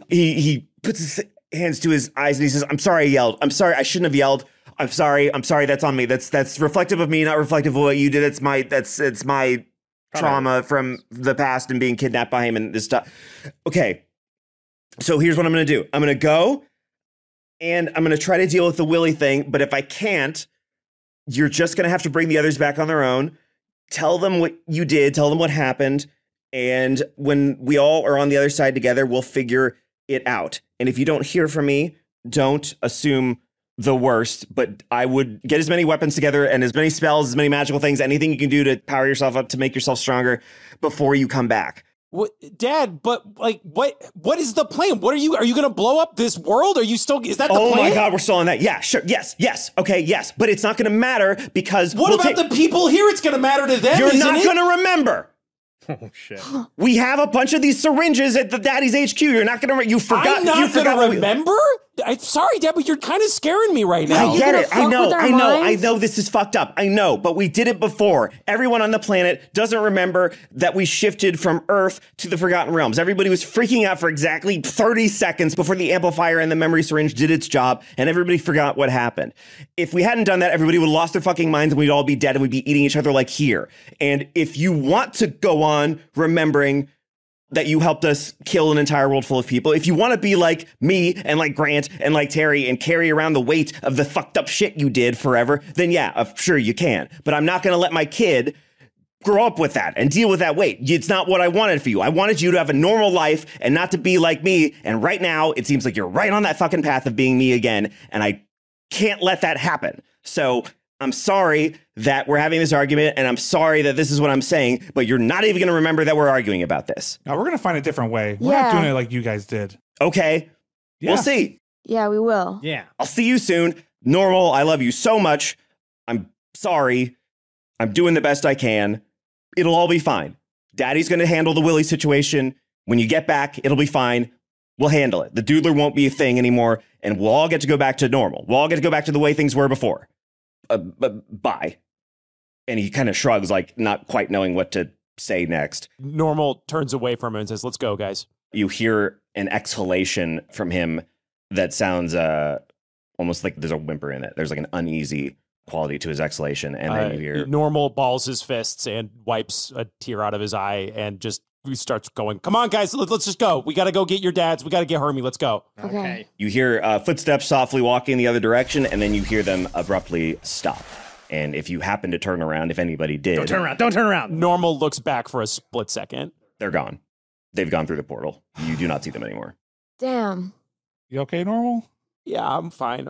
He puts his hands to his eyes and he says, I'm sorry I yelled. I'm sorry. I shouldn't have yelled. I'm sorry. That's on me. That's reflective of me, not reflective of what you did. It's my trauma from the past and being kidnapped by him and this stuff. Okay. So here's what I'm going to do. I'm going to go and I'm going to try to deal with the Willie thing. But if I can't, you're just going to have to bring the others back on their own. Tell them what you did. Tell them what happened. And when we all are on the other side together, we'll figure it out. And if you don't hear from me, don't assume the worst. But I would get as many weapons together and as many spells, as many magical things, anything you can do to power yourself up to make yourself stronger before you come back. What, Dad, but what is the plan? Are you going to blow up this world? Is that the plan? Oh my God, we're still on that. Yeah, sure. Yes. Okay, yes. But it's not going to matter because what about the people here? It's going to matter to them. You're not going to remember. Oh shit. We have a bunch of these syringes at the Daddy's HQ. You're not going to you forgot. I'm not going to remember? I'm sorry, Dad, but you're kind of scaring me right now. I get it. I know this is fucked up. I know, but we did it before. Everyone on the planet doesn't remember that we shifted from Earth to the Forgotten Realms. Everybody was freaking out for exactly 30 seconds before the amplifier and the memory syringe did its job, and everybody forgot what happened. If we hadn't done that, everybody would have lost their fucking minds and we'd all be dead and we'd be eating each other like here. And if you want to go on remembering, that you helped us kill an entire world full of people. If you want to be like me and like Grant and like Terry and carry around the weight of the fucked up shit you did forever, then yeah, sure you can. But I'm not going to let my kid grow up with that and deal with that weight. It's not what I wanted for you. I wanted you to have a normal life and not to be like me. And right now, it seems like you're right on that fucking path of being me again. And I can't let that happen. So I'm sorry that we're having this argument, and I'm sorry that this is what I'm saying, but you're not even going to remember that we're arguing about this. No, we're going to find a different way. We're not doing it like you guys did. Okay. Yeah. We'll see. Yeah, we will. Yeah. I'll see you soon. Normal, I love you so much. I'm sorry. I'm doing the best I can. It'll all be fine. Daddy's going to handle the Willie situation. When you get back, it'll be fine. We'll handle it. The doodler won't be a thing anymore, and we'll all get to go back to normal. We'll all get to go back to the way things were before. Bye. And he kind of shrugs, like not quite knowing what to say next. Normal turns away from him and says, let's go, guys. You hear an exhalation from him that sounds almost like there's a whimper in it. There's like an uneasy quality to his exhalation. And then you hear... Normal balls his fists and wipes a tear out of his eye and just starts going, come on, guys, let's just go. We got to go get your dads. We got to get Hermie. Let's go. Okay. You hear footsteps softly walking the other direction, and then you hear them abruptly stop. And if you happen to turn around, if anybody did... Don't turn around. Don't turn around. Normal looks back for a split second. They're gone. They've gone through the portal. You do not see them anymore. Damn. You okay, Normal? Yeah, I'm fine.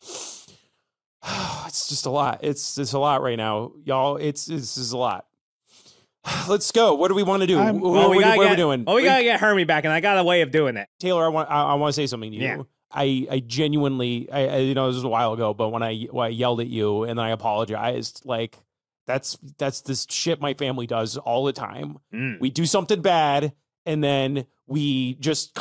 It's just a lot. It's a lot right now, y'all. This is a lot. Let's go. What do we want to do? What are we doing? Well, we gotta get Hermie back, and I got a way of doing it. Taylor, I want to say something to you. Yeah. I genuinely, you know, this was a while ago, but when I yelled at you and then I apologized, like that's this shit my family does all the time. We do something bad, and then we just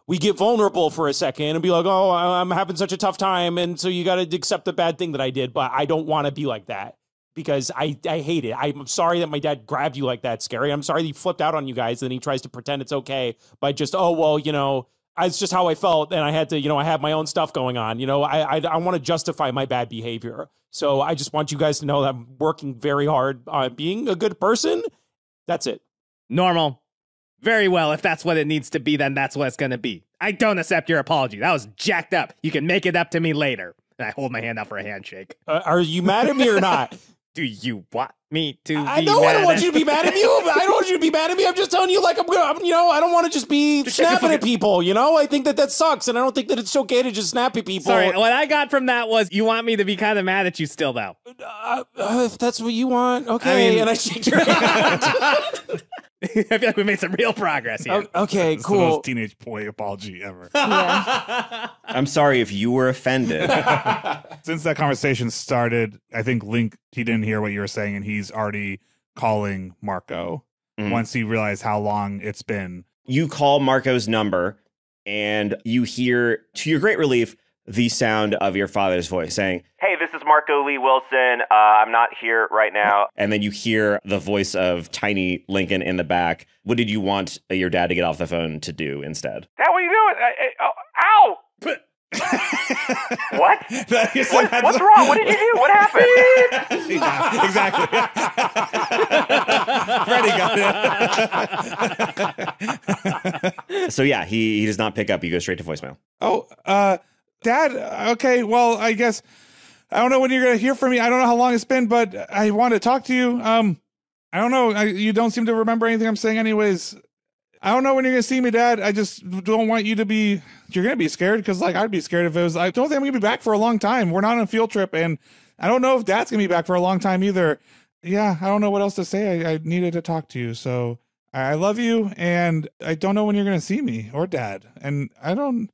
we get vulnerable for a second and be like, oh, I'm having such a tough time, and so you got to accept the bad thing that I did, but I don't want to be like that. Because I hate it. I'm sorry that my dad grabbed you like that, Scary. I'm sorry that he flipped out on you guys and he tries to pretend it's okay by just, oh, well, you know, it's just how I felt and I had to, you know, I have my own stuff going on. You know, I want to justify my bad behavior. So I just want you guys to know that I'm working very hard on being a good person. That's it. Normal. Very well. If that's what it needs to be, then that's what it's going to be. I don't accept your apology. That was jacked up. You can make it up to me later. And I hold my hand out for a handshake. Are you mad at me or not? Do you want me to I don't want you to be mad at me. I don't want you to be mad at me. I'm just telling you, like, you know, I don't want to just be snapping at people, you know? I think that sucks, and I don't think that it's okay to just snap at people. Sorry, what I got from that was you want me to be kind of mad at you still, though. If that's what you want, okay. I mean, and I shake your hand. I feel like we made some real progress here. Okay, It's cool. the most teenage boy apology ever. Yeah. I'm sorry if you were offended. Since that conversation started, I think Link, he didn't hear what you were saying, and he's already calling Marco once he realized how long it's been. You call Marco's number, and you hear, to your great relief, the sound of your father's voice saying, "Hey, this is Marco Lee Wilson. I'm not here right now." And then you hear the voice of tiny Lincoln in the back. What did you want your dad to get off the phone to do instead? Dad, what are you doing? Ow! What? What's wrong? What did you do? What happened? Yeah, exactly. Freddie got it. So yeah, he does not pick up. You go straight to voicemail. Oh, Dad, okay, well, I guess, I don't know when you're going to hear from me. I don't know how long it's been, but I want to talk to you. I don't know. You don't seem to remember anything I'm saying anyways. I don't know when you're going to see me, Dad. I just don't want you to be, you're going to be scared because, like, I'd be scared if it was, I don't think I'm going to be back for a long time. We're not on a field trip, and I don't know if Dad's going to be back for a long time either. Yeah, I don't know what else to say. I needed to talk to you, so I love you, and I don't know when you're going to see me or Dad, and I don't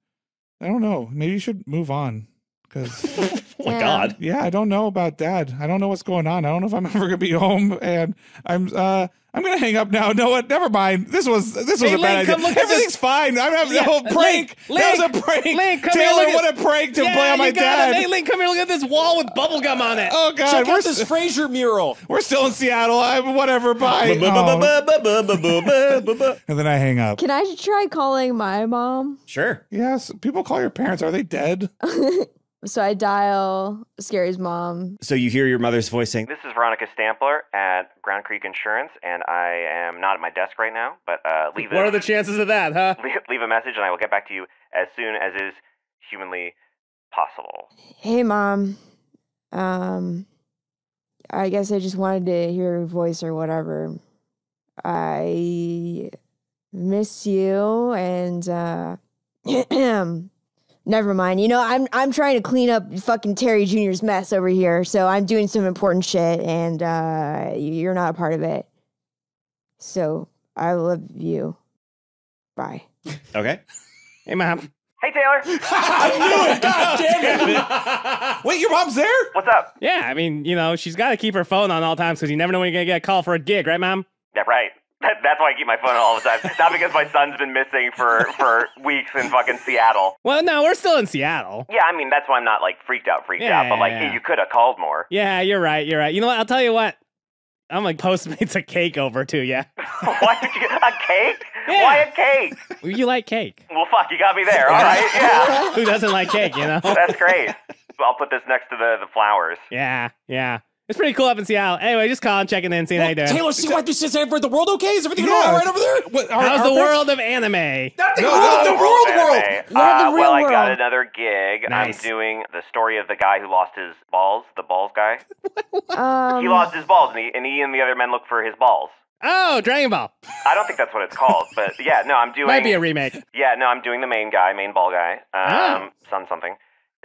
know. Maybe you should move on. Because, oh my God. Yeah, I don't know about Dad. I don't know what's going on. I don't know if I'm ever gonna be home, and I'm gonna hang up now. No, what? Never mind. This was a bad idea. Everything's fine. I'm having a whole prank. That was a prank. Link, come Taylor, here, what a prank to play on my dad. Hey, Link, come here. Look at this wall with bubble gum on it. Oh God, check out this Fraser mural. We're still in Seattle. Whatever. Bye. And then I hang up. Can I try calling my mom? Sure. Yes. People call your parents. Are they dead? So I dial Scary's mom. So you hear your mother's voice saying, This is Veronica Stampler at Ground Creek Insurance, and I am not at my desk right now, but What are the chances of that, huh? leave a message, and I will get back to you as soon as is humanly possible. Hey, Mom. I guess I just wanted to hear your voice or whatever. I miss you, and never mind. You know, I'm trying to clean up fucking Terry Jr.'s mess over here, so I'm doing some important shit, and you're not a part of it. So I love you. Bye. okay. Hey, Mom. Hey, Taylor. I knew it. God damn it. Wait, your mom's there? What's up? Yeah, I mean, you know, she's got to keep her phone on all times because you never know when you're going to get a call for a gig, right, Mom? Yeah, right. That's why I keep my phone on all the time. Not because my son's been missing for weeks in fucking Seattle. Well, no, we're still in Seattle. Yeah, I mean, that's why I'm not, like, freaked out. But, like, yeah. you could have called more. Yeah, you're right. You know what? I'll tell you what. I'm like Postmates a cake over to you. Why did you get a cake? Yeah. Why a cake? You like cake. Well, fuck, you got me there. All right, yeah. Who doesn't like cake, you know? That's great. I'll put this next to the flowers. Yeah. It's pretty cool up in Seattle. Anyway, just calling, checking in, seeing how you doing. Taylor, see what this is for the world okay? Is everything all right over there? How's the world of anime? Not the world, the world. Yeah, the real well, I world. got another gig. Nice. I'm doing the story of the guy who lost his balls, the balls guy. Um, He lost his balls, and he and the other men look for his balls. Oh, Dragon Ball. I don't think that's what it's called, but yeah, no, I'm doing... Might be a remake. Yeah, no, I'm doing the main ball guy, son something.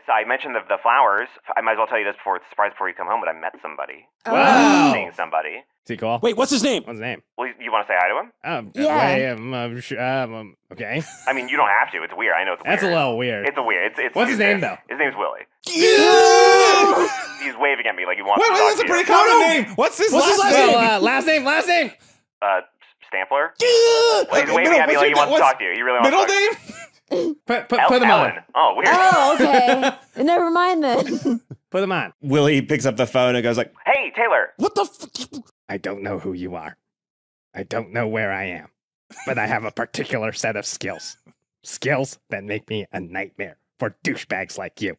So I mentioned the flowers. I might as well tell you this before it's a surprise before you come home, but I met somebody. Wow. I'm seeing somebody. Is he cool? Wait, what's his name? What's his name? Well, you want to say hi to him? Yeah. Okay. I mean, you don't have to. It's weird. I know it's weird. That's a little weird. It's a weird. It's What's his name, though? His name's Willie. Yeah! He's waving at me like he wants Wait, to talk that's a to pretty you. common name. What's his last name? Last name. Stampler? Yeah! Well, he's waving at me like he wants to talk to you. He really wants to Middle talk to you. name? Put them Ellen. on. Oh, weird. Oh, okay. Never mind then. Put them on. Willie picks up the phone and goes like, Hey, Taylor. What the I don't know who you are. I don't know where I am. But I have a particular set of skills. Skills that make me a nightmare for douchebags like you.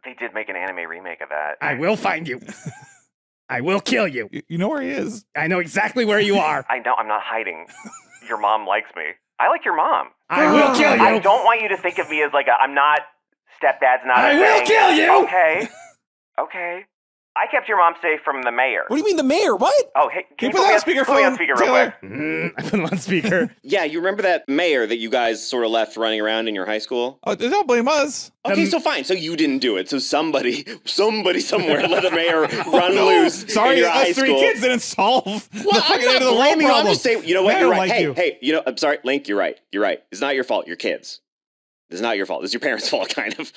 They did make an anime remake of that. I will find you. I will kill you. You know where he is. I know exactly where you are. I know. I'm not hiding. Your mom likes me. I like your mom. I will kill you. I don't want you to think of me as like I'm not... Stepdad's not I a will thing. kill you. Okay. Okay. I kept your mom safe from the mayor. What do you mean the mayor? What? Oh, hey, Can you put put me that on put me on speakerphone, speaker real Taylor? quick. I put him on speaker. Yeah, you remember that mayor that you guys sort of left running around in your high school? Oh, don't blame us. Okay, so fine. So you didn't do it. So somebody somewhere let a mayor run loose Sorry, in your high us three school. kids didn't solve Well, the I'm fucking not end of the world blaming you. I'm problem. just saying, you know what? I You're don't right. like Hey, you. hey, you know, I'm sorry, Link, you're right. You're right. It's not your fault. Your kids. It's not your fault. It's your parents' fault, kind of.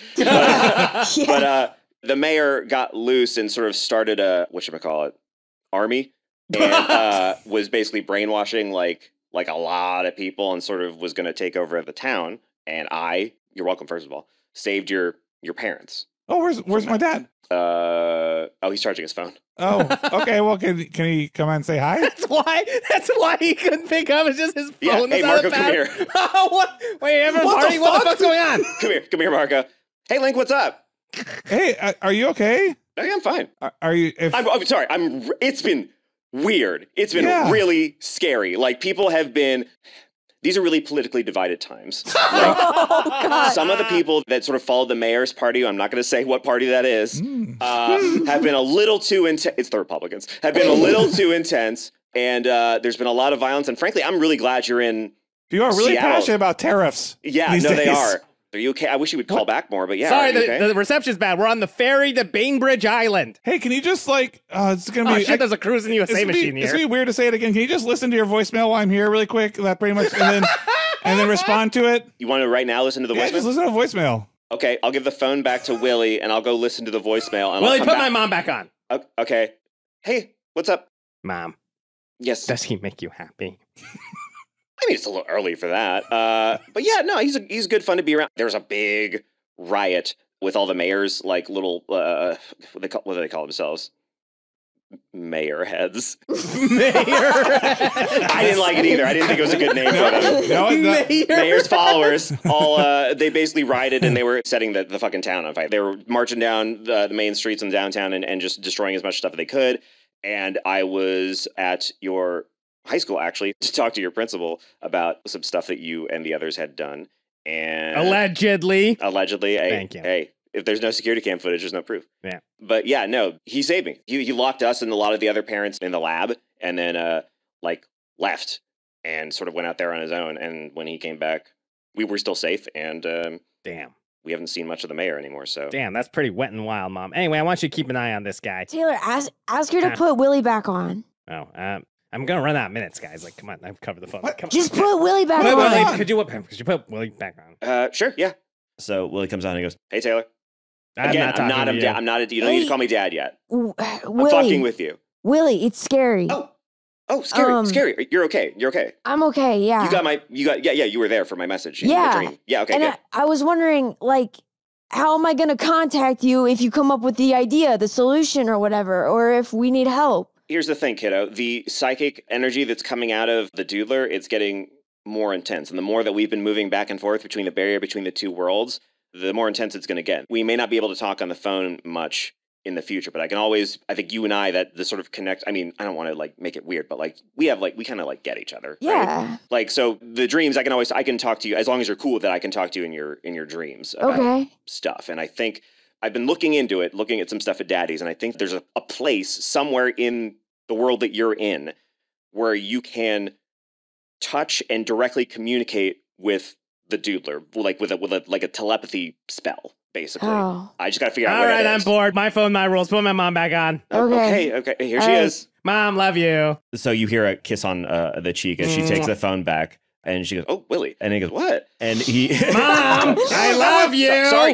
But the mayor got loose and sort of started a, whatchamacallit, army, and was basically brainwashing like a lot of people and sort of was going to take over the town. And you're welcome, first of all, saved your parents. Oh, where's my dad? He's charging his phone. Oh, okay. Well, can he come and say hi? That's why he couldn't pick up. It's just his Yeah, phone. hey, is out Marco, of come bounds. here. Oh, what? Wait, everyone's What the partying? What the fuck? fuck's going on? Come here, Marco. Hey, Link, what's up? Hey, are you okay? Okay, I'm fine. Are you? If I'm sorry. It's been weird. It's been really scary. Like people have been. These are really politically divided times. Like, some of the people that sort of followed the mayor's party, I'm not going to say what party that is, have been a little too intense. It's the Republicans. Have been a little too intense, and there's been a lot of violence. And frankly, I'm really glad you're in. you are really Seattle. passionate about tariffs. Yeah, these no, they days. are. Are you okay? I wish you would call back more, but yeah. Sorry, are you okay? the reception's bad. We're on the ferry to Bainbridge Island. Hey, can you just it's gonna Oh be? shit, there's a cruising USA machine It's here. gonna be weird to say it again. Can you just listen to your voicemail while I'm here, really quick? That pretty much, and then respond to it. You want to right now listen to the Yeah, voicemail? just listen to voicemail. Okay, I'll give the phone back to Willie, and I'll go listen to the voicemail. And Willie, I'll put come my back. mom back on. Okay. Hey, what's up? Mom, Yes. does he make you happy? I mean, it's a little early for that. But yeah, no, he's good fun to be around. There was a big riot with all the mayors, like little, what do they call themselves? mayor heads. Mayor. I didn't like it either. I didn't think it was a good name for them. Mayor's followers all they basically rioted and they were setting the fucking town on fire. They were marching down the main streets in downtown and just destroying as much stuff as they could. And I was at your high school actually to talk to your principal about some stuff that you and the others had done. And Allegedly. Thank you. Hey, if there's no security cam footage, there's no proof. Yeah. But yeah, no, he saved me. He locked us and a lot of the other parents in the lab and then left and sort of went out there on his own. And when he came back, we were still safe. And damn, we haven't seen much of the mayor anymore. So damn, that's pretty wet and wild, Mom. Anyway, I want you to keep an eye on this guy. Taylor, ask her to put Willie back on. Oh, I'm gonna run out of minutes, guys. Like, come on, I've covered the phone. Just put Willie back on. Willie, could you whip him? Could you put Willie back on? Sure, yeah. So Willie comes on and he goes, "Hey, Taylor." Again, I'm not you don't need to call me dad yet. I'm fucking with you. Willie, it's scary. Oh, scary, scary. You're okay. You're okay. I'm okay, yeah. You were there for my message. Yeah. In the dream. Yeah, okay, and good. I was wondering, like, how am I going to contact you if you come up with the idea, the solution or whatever, or if we need help? Here's the thing, kiddo. The psychic energy that's coming out of the doodler, it's getting more intense. And the more that we've been moving back and forth between the barrier between the two worlds, the more intense it's going to get. We may not be able to talk on the phone much in the future, but I think you and I, that the sort of connect, I mean, I don't want to like make it weird, but like we kind of like get each other. Yeah. Right? Like, so the dreams, I can talk to you as long as you're cool with that. I can talk to you in your dreams about stuff. And I think I've been looking into it, looking at some stuff at Daddies. And I think there's a place somewhere in the world that you're in where you can touch and directly communicate with the doodler, like with a telepathy spell, basically. I just gotta figure out All what right, it is. I'm bored. My phone, my rules. Put my mom back on. Okay. Here she is. Mom, love you. So you hear a kiss on the cheek as she takes the phone back. And she goes, "Oh, Willie." And he goes, "What?" And he, Mom, I love you.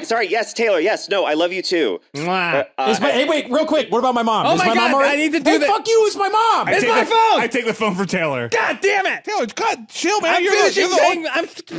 Sorry. Yes, Taylor. Yes, no, I love you too. Hey, wait, real quick. What about my mom? Oh is my my God, mom already? I need to do that. Fuck you. It's my mom. It's my phone. I take the phone from Taylor. God damn it. Taylor, God, chill, man. I'm finishing saying,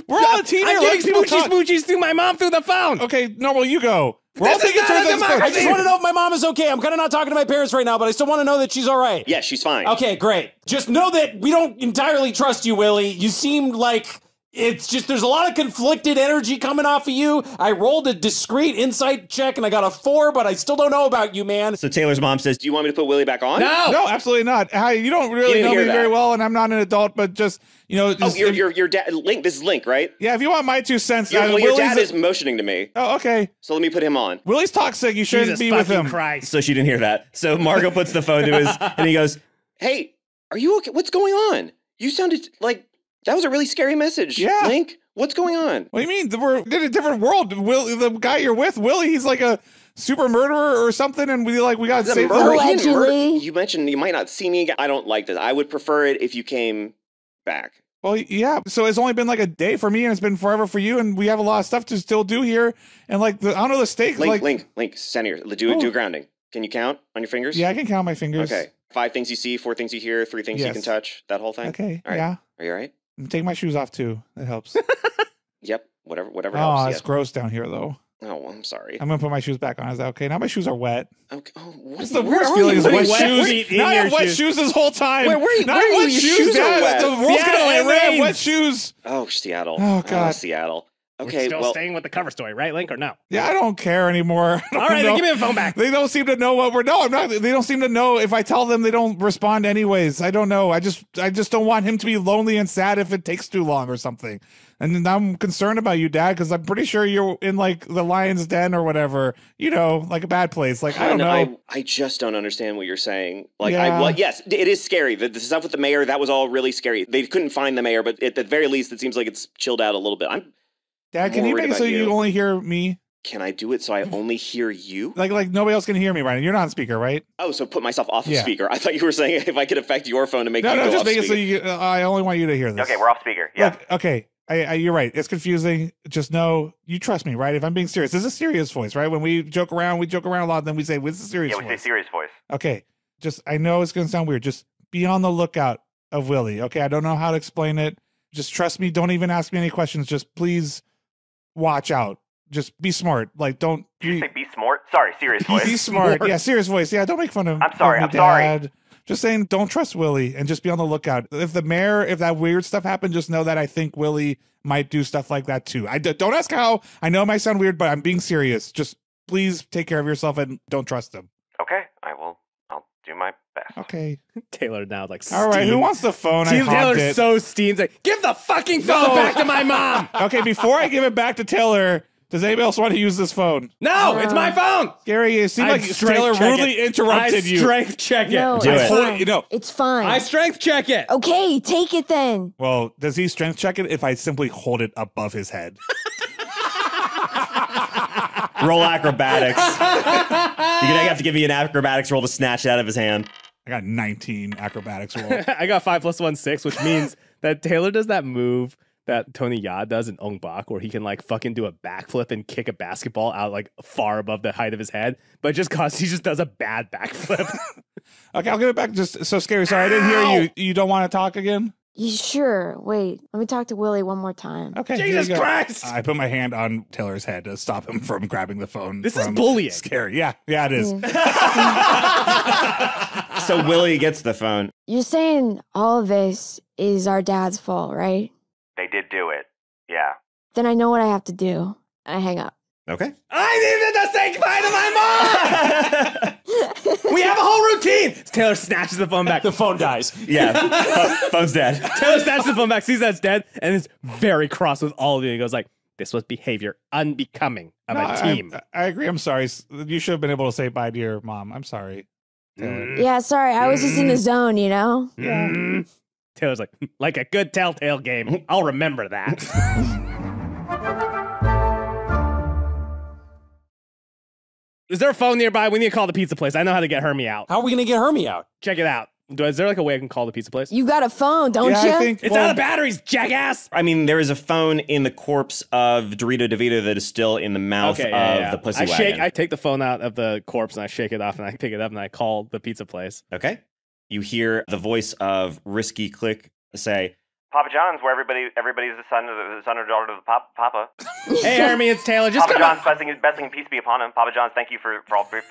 we're all a team here. I'm getting smoochies to my mom through the phone. Okay, normal, you go. We're all taking turns on this phone. I just want to know if my mom is okay. I'm kind of not talking to my parents right now, but I still want to know that she's all right. Yeah, she's fine. Okay, great. Just know that we don't entirely trust you, Willie. You seem like it's just there's a lot of conflicted energy coming off of you. I rolled a discreet insight check and I got a 4, but I still don't know about you, man. So Taylor's mom says, "Do you want me to put Willie back on?" No, absolutely not. You don't really know me very well, and I'm not an adult, but just, your dad, Link. This is Link, right? Yeah, if you want my 2 cents. Your dad is motioning to me. Oh, okay. So let me put him on. Willie's toxic. You shouldn't be with him. Christ. So she didn't hear that. So Margot puts the phone to his, and he goes, "Hey, are you okay? What's going on? You sounded like that was a really scary message, Link. What's going on?" What do you mean? We're in a different world. The guy you're with, Willie, he's like a super murderer or something, and we got to save the world. Allegedly. You mentioned you might not see me again. I don't like this. I would prefer it if you came back. Well, yeah. So it's only been like a day for me, and it's been forever for you, and we have a lot of stuff to still do here. And like, I don't know the stakes. Link, stand here. Do grounding. Can you count on your fingers? Yeah, I can count my fingers. Okay. 5 things you see, 4 things you hear, 3 things you can touch. That whole thing. Okay. All right. Yeah. Are you all right? Take my shoes off too. That helps. Yep. Whatever helps. Oh, it's gross down here though. Oh, I'm sorry. I'm gonna put my shoes back on. Is that okay? Now my shoes are wet. Okay. Oh, what's the worst feeling? Is wet shoes. Now I have wet shoes this whole time. Where are you? Your shoes are wet. The world's gonna end. I have wet shoes. Oh, Seattle. Oh God, Seattle. We're Okay, still staying with the cover story, right, Link, or no? Yeah, I don't care anymore. All right, then give me the phone back. They don't seem to know what we're. No, I'm not. They don't seem to know. If I tell them, they don't respond anyways. I don't know. I just don't want him to be lonely and sad if it takes too long or something. And I'm concerned about you, Dad, because I'm pretty sure you're in like the lion's den or whatever. Like a bad place. Like I don't know. I just don't understand what you're saying. Like yes, it is scary. The stuff with the mayor, that was all really scary. They couldn't find the mayor, but at the very least, it seems like it's chilled out a little bit. Dad, can you make it so you only hear me? Can I do it so I only hear you? Like nobody else can hear me, right? You're not on speaker, right? Oh, so put myself off of speaker. I thought you were saying if I could affect your phone to make you go just off make speaker. it so I only want you to hear this. Okay, we're off speaker. Yeah. Look, okay. You're right. It's confusing. Just know you trust me, right? If I'm being serious, this is a serious voice, right? When we joke around a lot. Then we say, "What's the serious voice?" Yeah, we say serious voice. Okay. I know it's gonna sound weird. Just be on the lookout of Willie. Okay. I don't know how to explain it. Just trust me. Don't even ask me any questions. Just please watch out. Just be smart. Like, don't. Did you say be smart? Sorry, serious voice. Be smart. Yeah, serious voice. Yeah, don't make fun of. I'm sorry. of I'm sorry. Dad. Just saying, don't trust Willie, and just be on the lookout. If that weird stuff happened, just know that I think Willie might do stuff like that too. Don't ask how. I know it might sound weird, but I'm being serious. Just please take care of yourself and don't trust him. Okay, I'll do my best. Okay. Taylor now like. All right, who wants the phone? Taylor's so steamed. Like, give the fucking phone back to my mom. Okay, before I give it back to Taylor, does anybody else want to use this phone? No, it's my phone. Gary, it seemed like Taylor rudely interrupted you. I strength check it. No, Do it's it. fine. It's fine. I strength check it. Okay, take it then. Well, does he strength check it if I simply hold it above his head? Roll acrobatics. You're gonna have to give me an acrobatics roll to snatch it out of his hand. I got 19 acrobatics roll. I got 5 + 1 6, which means that Taylor does that move that Tony Yad does in Ong Bak, where he can like fucking do a backflip and kick a basketball out like far above the height of his head, but just cause he just does a bad backflip. Okay, I'll give it back. Just so scary. Sorry, I didn't hear you. You don't want to talk again? Sure. Wait, let me talk to Willie one more time. Okay. Jesus Christ! I put my hand on Taylor's head to stop him from grabbing the phone. This is bullying. Scary. Yeah, it is. So Willie gets the phone. You're saying all of this is our dad's fault, right? They did do it. Yeah. Then I know what I have to do. I hang up. Okay. I needed to say goodbye to my mom. We have a whole routine. Taylor snatches the phone back. The phone dies. Yeah, phone's dead. Taylor snatches the phone back, sees that it's dead, and is very cross with all of you. He goes like, "This was behavior unbecoming of a team." I agree. I'm sorry. You should have been able to say bye to your mom. I'm sorry, Taylor. Yeah, sorry. I was just in the zone, you know? Yeah. Taylor's like a good Telltale game. I'll remember that. Is there a phone nearby? We need to call the pizza place. I know how to get Hermie out. How are we going to get Hermie out? Check it out. Is there like a way I can call the pizza place? You got a phone, don't you? I think, it's out of batteries, jackass. I mean, there is a phone in the corpse of Dorito DeVito that is still in the mouth of the pussy wagon. I take the phone out of the corpse and I shake it off and I pick it up and I call the pizza place. Okay. You hear the voice of Risky Click say, Papa John's, where everybody's the son or daughter of the Papa. Hey, Hermie, it's Taylor. Just Papa John's, blessing peace be upon him. Papa John's, thank you for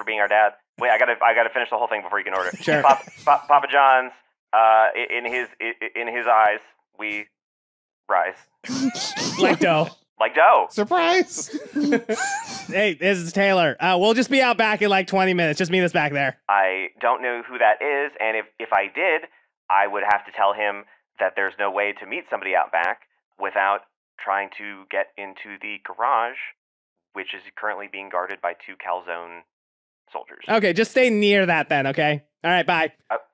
being our dad. Wait, I gotta finish the whole thing before you can order. Sure. Papa John's, in his eyes, we rise. Like dough. Like dough. Surprise! Hey, this is Taylor. We'll just be out back in like 20 minutes. Just meet us back there. I don't know who that is, and if I did, I would have to tell him that there's no way to meet somebody out back without trying to get into the garage, which is currently being guarded by 2 Calzone soldiers. Okay, just stay near that then, okay? All right, bye.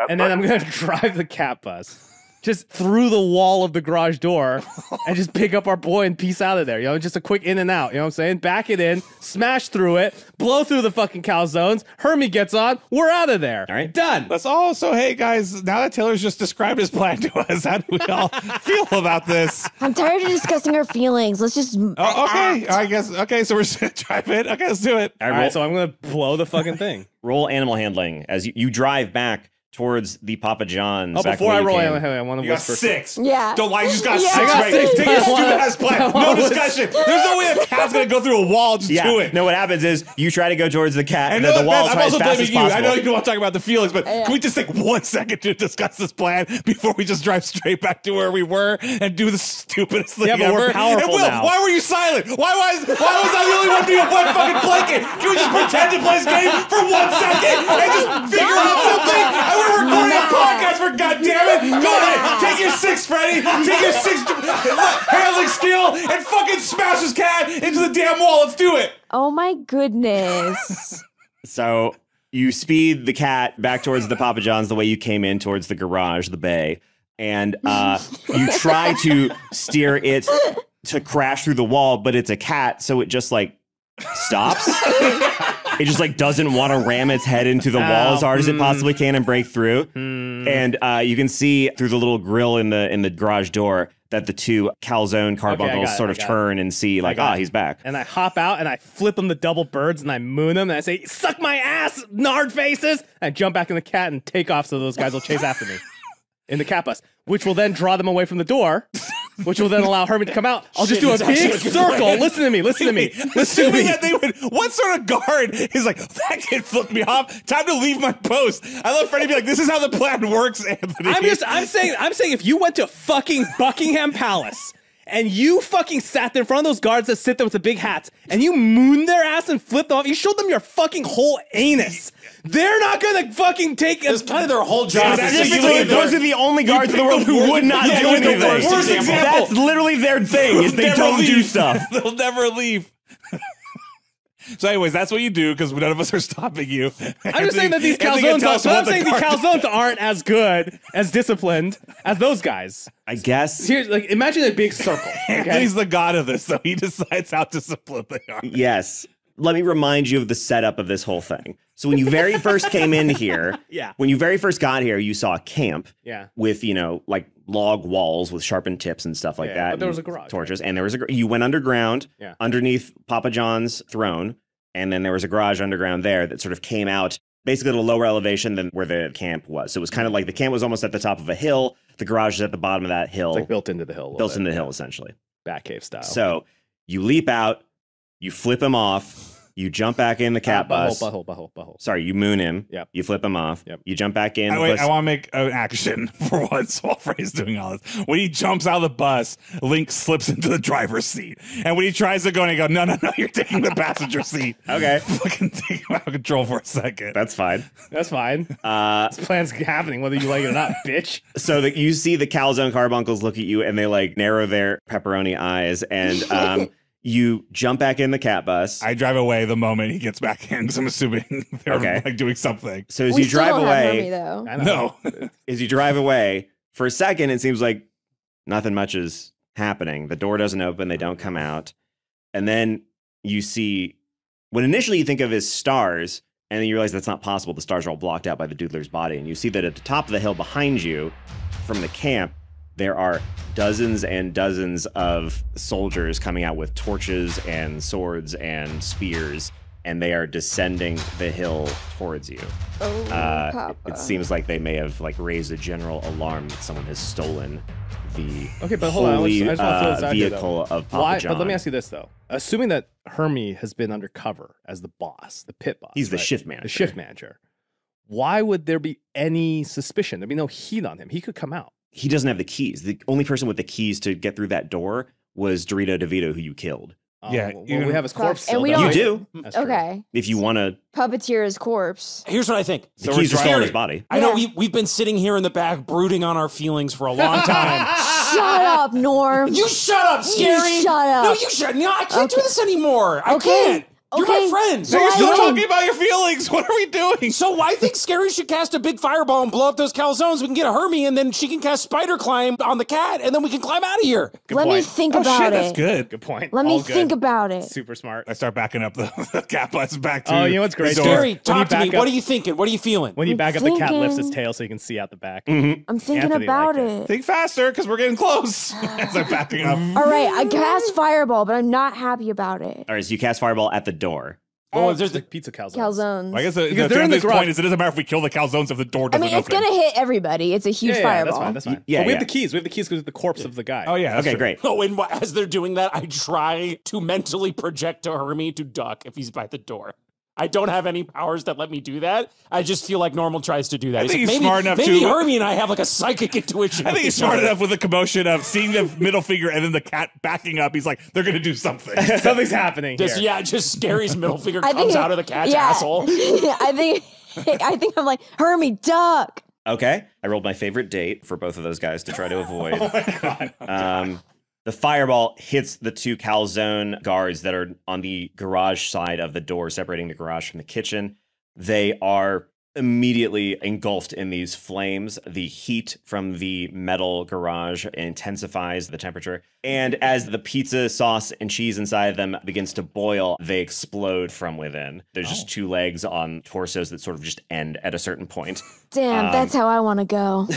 And then I'm going to drive the cat bus just through the wall of the garage door and just pick up our boy and peace out of there. You know, just a quick in and out. You know what I'm saying? Back it in, smash through it, blow through the fucking calzones. Hermie gets on. We're out of there. All right. Done. That's all. So, hey, guys, now that Taylor's just described his plan to us, how do we all feel about this? I'm tired of discussing our feelings. Let's just... Oh, okay. I guess. Okay, so we're just going to drive it. Okay, let's do it. All right, so I'm going to blow the fucking thing. Roll animal handling as you drive back towards the Papa John's. Oh, before I roll animal handling, I want to whisper. 6. Yeah. Don't lie, you just got 6 I got right. 6. Take your stupid ass plan. No discussion. There's no way a cat's going to go through a wall. Just do it. No, what happens is you try to go towards the cat and know the wall as I'm fast also as blaming possible. you. I know you don't want to talk about the feelings, but can we just take 1 second to discuss this plan before we just drive straight back to where we were and do the stupidest thing but ever? we're powerful and Will, now. why were you silent? Why was I the only one being a wet fucking blanket? Can we just pretend to play this game for 1 second and just figure out something? And we're recording a podcast for goddamn it. Go ahead, take your 6, Freddie. Take your 6 handling skill and fucking smash this cat into the damn wall. Let's do it. Oh my goodness. So you speed the cat back towards the Papa John's the way you came in towards the garage, the bay, and you try to steer it to crash through the wall, but it's a cat, so it just like stops. It just like doesn't want to ram its head into the wall as hard as it possibly can and break through. And you can see through the little grill in the garage door that the 2 Calzone carbuncles sort of turn and see like, he's back. And I hop out and I flip him the double birds and I moon him and I say, suck my ass, nard faces. And I jump back in the cat and take off so those guys will chase after me in the cat bus, which will then draw them away from the door. which will then allow Hermie to come out. I'll just do a big circle. Listen to me. Assuming that they would, what sort of guard is like, that kid flipped me off. Time to leave my post. I love Freddie be like, this is how the plan works, Anthony. I'm saying if you went to fucking Buckingham Palace and you fucking sat there in front of those guards that sit there with the big hats and you mooned their ass and flipped them off, you showed them your fucking whole anus. They're not gonna fucking take It's kind of their whole job. Those are the only guards in the world who would not do anything. That's literally their thing, is they don't do stuff. They'll never leave. So anyways, that's what you do because none of us are stopping you. I'm just saying that these calzones aren't as good, as disciplined as those guys. I guess. Here's like, imagine a big circle. Okay? He's the god of this, so he decides how disciplined they are. Yes. Let me remind you of the setup of this whole thing. So when you very first came in here, when you very first got here, you saw a camp with, like log walls with sharpened tips and stuff like that. But there was a garage. Torches. And there was you went underground underneath Papa John's throne. And then there was a garage underground there that sort of came out basically at a lower elevation than where the camp was. So it was kind of like the camp was almost at the top of a hill. The garage is at the bottom of that hill. It's like built into the hill. Built into the hill, essentially. Batcave style. So you leap out, you flip him off. You jump back in the cat bus. Butthole. Sorry, you moon him. Yep. You flip him off. Yep. You jump back in. I want to make an action for once while Freddie's doing all this. When he jumps out of the bus, Link slips into the driver's seat. And when he tries to go, and he goes, no, you're taking the passenger seat. Okay. Fucking take him out of control for a second. That's fine. This plan's happening whether you like it or not, bitch. So you see the calzone carbuncles look at you, and they like narrow their pepperoni eyes, and you jump back in the cat bus. I drive away the moment he gets back in because I'm assuming they're like doing something. So as you drive away, no. As you drive away, for a second, it seems like nothing much is happening. The door doesn't open. They don't come out. And then you see what initially you think of as stars, and then you realize that's not possible. The stars are all blocked out by the doodler's body. And you see that at the top of the hill behind you from the camp, there are dozens and dozens of soldiers coming out with torches and swords and spears, and they are descending the hill towards you. Papa. It seems like they may have like raised a general alarm that someone has stolen the holy vehicle of Papa John. But let me ask you this though: assuming that Hermie has been undercover as the boss, the pit boss, he's the shift manager. The shift manager. Why would there be any suspicion? There'd be no heat on him. He could come out. He doesn't have the keys. The only person with the keys to get through that door was Dorito DeVito, who you killed. Well, we have his corpse. And still, we don't don't. You do. Okay. If you want to Puppeteer his corpse. Here's what I think. The keys are still in his body. I know we've been sitting here in the back brooding on our feelings for a long time. Shut up, Norm. You shut up, Scary. You shut up. No, you shut. No, I can't do this anymore. I can't. You're my friend. So you're still talking about your feelings. What are we doing? So I think Scary should cast a big fireball and blow up those calzones. We can get a Hermie, and then she can cast spider climb on the cat, and then we can climb out of here. Let me think about it. That's good. Good point. Let me think about it. Super smart. I start backing up the cat bus back to. Oh, you know what's great? Scary, talk to me. What are you thinking? What are you feeling? When you back up, the cat lifts its tail so you can see out the back. I'm thinking Anthony about liked it. Think faster, because we're getting close. As I'm backing up. All right, I cast fireball, but I'm not happy about it. All right, so you cast fireball at the door. Oh, there's the pizza calzones. Calzones. I guess Because they're in the garage. point is it doesn't matter if we kill the calzones if the door I doesn't mean, it's open. going to hit everybody. It's a huge fireball. That's fine. Yeah, But we yeah. have the keys. We have the keys because of the corpse of the guy. Oh, yeah. Okay, great. Oh, and as they're doing that, I try to mentally project to Hermie to duck if he's by the door. I don't have any powers that let me do that. I just feel like Normal tries to do that. I think he's like, smart enough maybe to. Hermie and I have like a psychic intuition. I think he's smart enough with the commotion of seeing the middle finger and then the cat backing up. He's like, they're going to do something. Something's happening here. Just Scary's middle finger comes out of the cat's asshole. I think I'm like, Hermie, duck. Okay. I rolled my favorite date for both of those guys to try to avoid. Oh my God. The fireball hits the two calzone guards that are on the garage side of the door, separating the garage from the kitchen. They are immediately engulfed in these flames. The heat from the metal garage intensifies the temperature. And as the pizza sauce and cheese inside them begins to boil, they explode from within. There's just two legs on torsos that sort of just end at a certain point. Damn, that's how I want to go.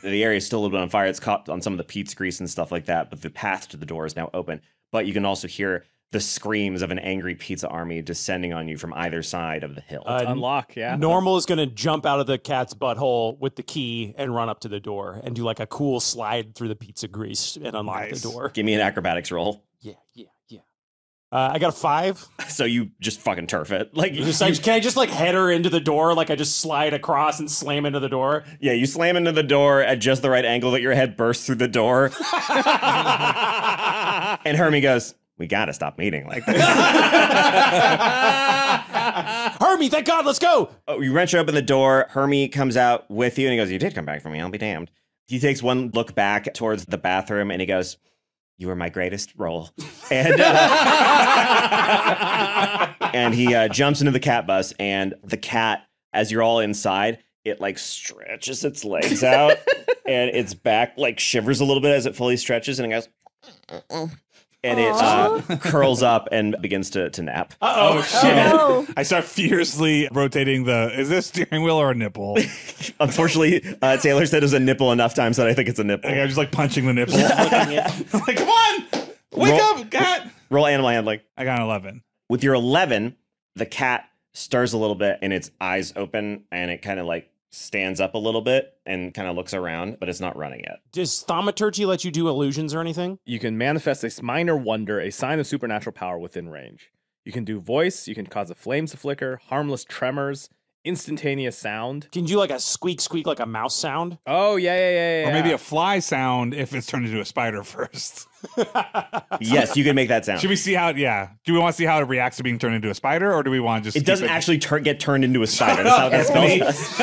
The area is still a little bit on fire. It's caught on some of the pizza grease and stuff like that, but the path to the door is now open. But you can also hear the screams of an angry pizza army descending on you from either side of the hill. Unlock, yeah. Normal is going to jump out of the cat's butthole with the key and run up to the door and do like a cool slide through the pizza grease and unlock the door. Give me an acrobatics roll. Yeah. I got a 5. So you just fucking turf it. Like, can I just like head her into the door? Like I just slide across and slam into the door? Yeah, you slam into the door at just the right angle that your head bursts through the door. And Hermie goes, we gotta stop meeting like this. Hermie, thank God, let's go. Oh, you wrench open the door. Hermie comes out with you and he goes, you did come back for me, I'll be damned. He takes one look back towards the bathroom and he goes, you were my greatest role. And and he jumps into the cat bus, and the cat, as you're all inside, it like stretches its legs out and its back like shivers a little bit as it fully stretches and it goes, and it curls up and begins to nap. Oh, shit. no. I start furiously rotating is this steering wheel or a nipple? Unfortunately, Taylor said it was a nipple enough times that I think it's a nipple. I'm just like punching the nipple. I'm like, come on, wake up, cat. Roll animal handling. I got an 11. With your 11, the cat stirs a little bit and its eyes open and it kind of like stands up a little bit and kind of looks around, but it's not running yet. Does thaumaturgy let you do illusions or anything? You can manifest a minor wonder, a sign of supernatural power within range. You can do voice, you can cause the flames to flicker, harmless tremors, instantaneous sound. Can you do like a squeak like a mouse sound? Oh, yeah. Or maybe a fly sound if it's turned into a spider first. Yes, you can make that sound. Should we see how do we want to see how it reacts to being turned into a spider, or do we want to just It doesn't actually get turned into a spider. That's how that spell does.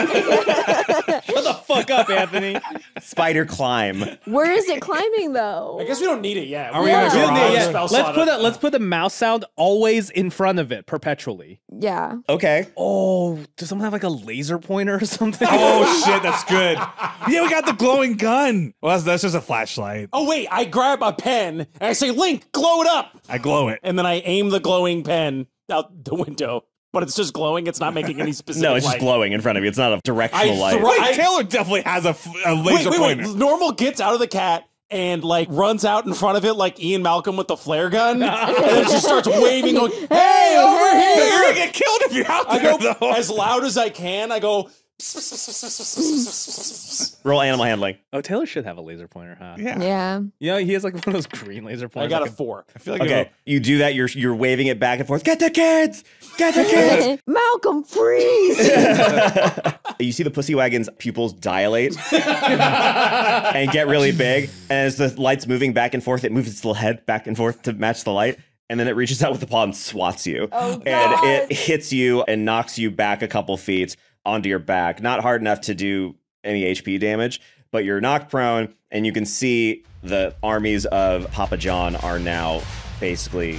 Shut the fuck up, Anthony. Spider climb. Where is it climbing though? I guess we don't need it yet. Are we gonna Yeah, garage? let's put the mouse sound always in front of it perpetually. Yeah. Okay. Oh, does someone have like a laser pointer or something? Oh shit, that's good. Yeah, we got the glowing gun. Well, that's just a flashlight. Oh wait, I grab a pen and I say, Link, glow it up. I glow it. And then I aim the glowing pen out the window. But it's just glowing. It's not making any specific No, it's just light. glowing in front of you. It's not a directional light. Wait, Taylor definitely has a laser pointer. Wait. Normal gets out of the cat and like runs out in front of it like Ian Malcolm with the flare gun. And then just starts waving, going, hey, over here. You're gonna get killed if you're out there, though. As loud as I can. I go... Roll animal handling. Oh, Taylor should have a laser pointer, huh? Yeah. You know, he has like one of those green laser I pointers. got a like 4. I feel like Okay, you do that. You're waving it back and forth. Get the kids! Get the kids! Malcolm, freeze! You see the pussy wagon's pupils dilate and get really big. And as the light's moving back and forth, it moves its little head back and forth to match the light. And then it reaches out with the paw and swats you. Oh, God. And it hits you and knocks you back a couple feet onto your back. Not hard enough to do any HP damage, but you're knocked prone, and you can see the armies of Papa John are now basically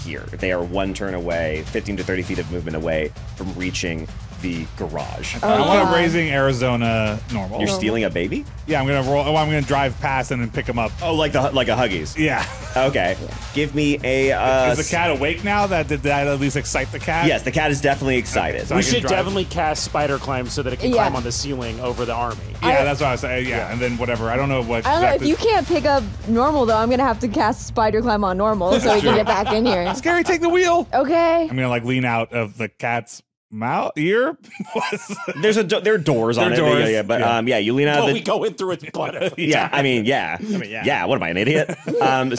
here. They are one turn away, 15 to 30 feet of movement away from reaching the garage. I want to raising Arizona normal. You're stealing a baby? Yeah, I'm gonna roll. Oh, I'm gonna drive past and then pick him up. Oh, like a Huggies. Yeah. Okay. Give me a. Is the cat awake now? Did that at least excite the cat? Yes, the cat is definitely excited. Okay, so We I can should drive. definitely cast spider climb so that it can Yeah. climb on the ceiling over the army. Yeah, that's what I was saying. Yeah, and then whatever. I don't know what. I don't know. If exactly- you can't pick up normal, though, I'm going to have to cast spider climb on normal so we can get back in here. Scary, take the wheel. Okay. I'm gonna like lean out of the cat's mouth ear. There are doors on There it. are doors. Yeah, but you lean out Well, of we the. go in through its butt. Yeah, I mean, yeah. yeah. What am I, an idiot?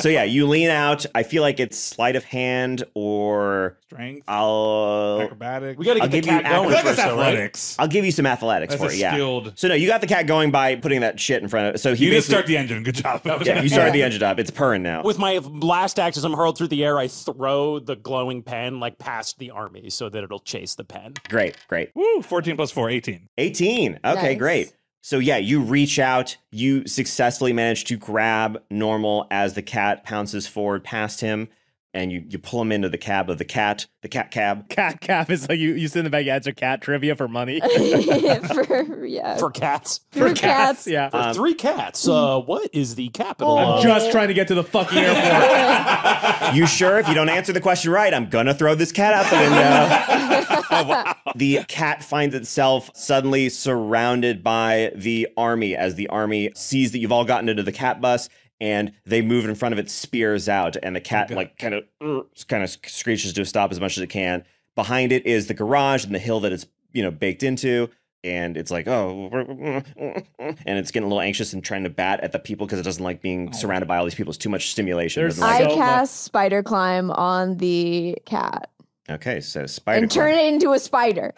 So yeah, you lean out. I feel like it's sleight of hand or Strength. I'll Acrobatic. We got to I'll get the give you cat going I feel like first, that's though, right? athletics. I'll give you some athletics That's for a it. Yeah. skilled. So no, you got the cat going by putting that shit in front of it. So he You did basically- start the engine. Good job. Yeah, you started the engine up. It's purring now. With my last act, as I'm hurled through the air, I throw the glowing pen like past the army so that it'll chase the pen. Great. Woo, 14 plus 4, 18. 18. Okay, Nice. great. So yeah, you reach out, you successfully manage to grab Normal as the cat pounces forward past him, and you pull him into the cab of the cat cab. Cat cap is like you sit in the back, answer cat trivia for money. For cats. For cats. Yeah. For 3 cats. What is the capital I'm of... just trying to get to the fucking airport. You sure? If you don't answer the question right, I'm gonna throw this cat out the window. The cat finds itself suddenly surrounded by the army as the army sees that you've all gotten into the cat bus and they move in front of it, spears out, and the cat kind of screeches to a stop as much as it can. Behind it is the garage and the hill that it's baked into, and it's like, oh, and it's getting a little anxious and trying to bat at the people because it doesn't like being surrounded by all these people. It's too much stimulation. I cast spider climb on the cat. Okay, so spider and turn it into a spider.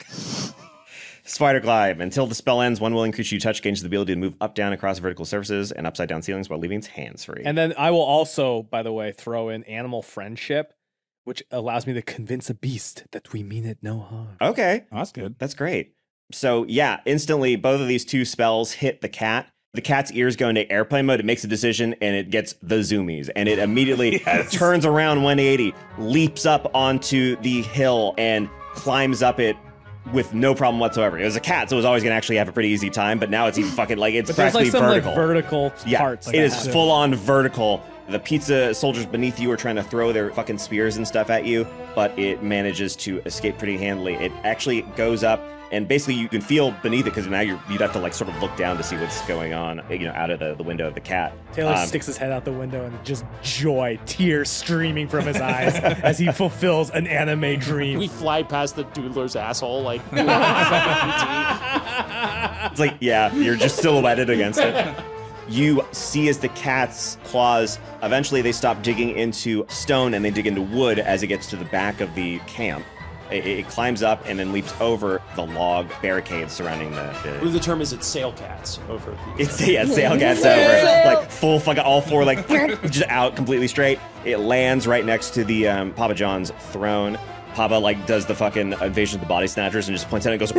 Spider climb. Until the spell ends, one willing creature you touch gains the ability to move up, down, across vertical surfaces and upside down ceilings while leaving its hands free. And then I will also, by the way, throw in animal friendship, which allows me to convince a beast that we mean it no harm. Okay. Oh, that's good. That's great. So yeah, instantly both of these two spells hit the cat. The cat's ears go into airplane mode. It makes a decision and it gets the zoomies. And it immediately turns around 180, leaps up onto the hill and climbs up it with no problem whatsoever. It was a cat, so it was always going to actually have a pretty easy time, but now it's even fucking it's practically vertical. Vertical parts. It is full on vertical. The pizza soldiers beneath you are trying to throw their fucking spears and stuff at you, but it manages to escape pretty handily. It actually goes up, and basically you can feel beneath it because now you'd have to sort of look down to see what's going on, out of the window of the cat. Taylor sticks his head out the window and just joy, tears streaming from his eyes as he fulfills an anime dream. We fly past the doodler's asshole like. It's like, yeah, you're just silhouetted against it. You see as the cat's claws, eventually they stop digging into stone and they dig into wood as it gets to the back of the camp. It climbs up and then leaps over the log barricades surrounding the the term is sail cats over. Sail cats over. Full fucking all four, just out completely straight. It lands right next to the Papa John's throne. Papa does the fucking invasion of the body snatchers and just points at it and goes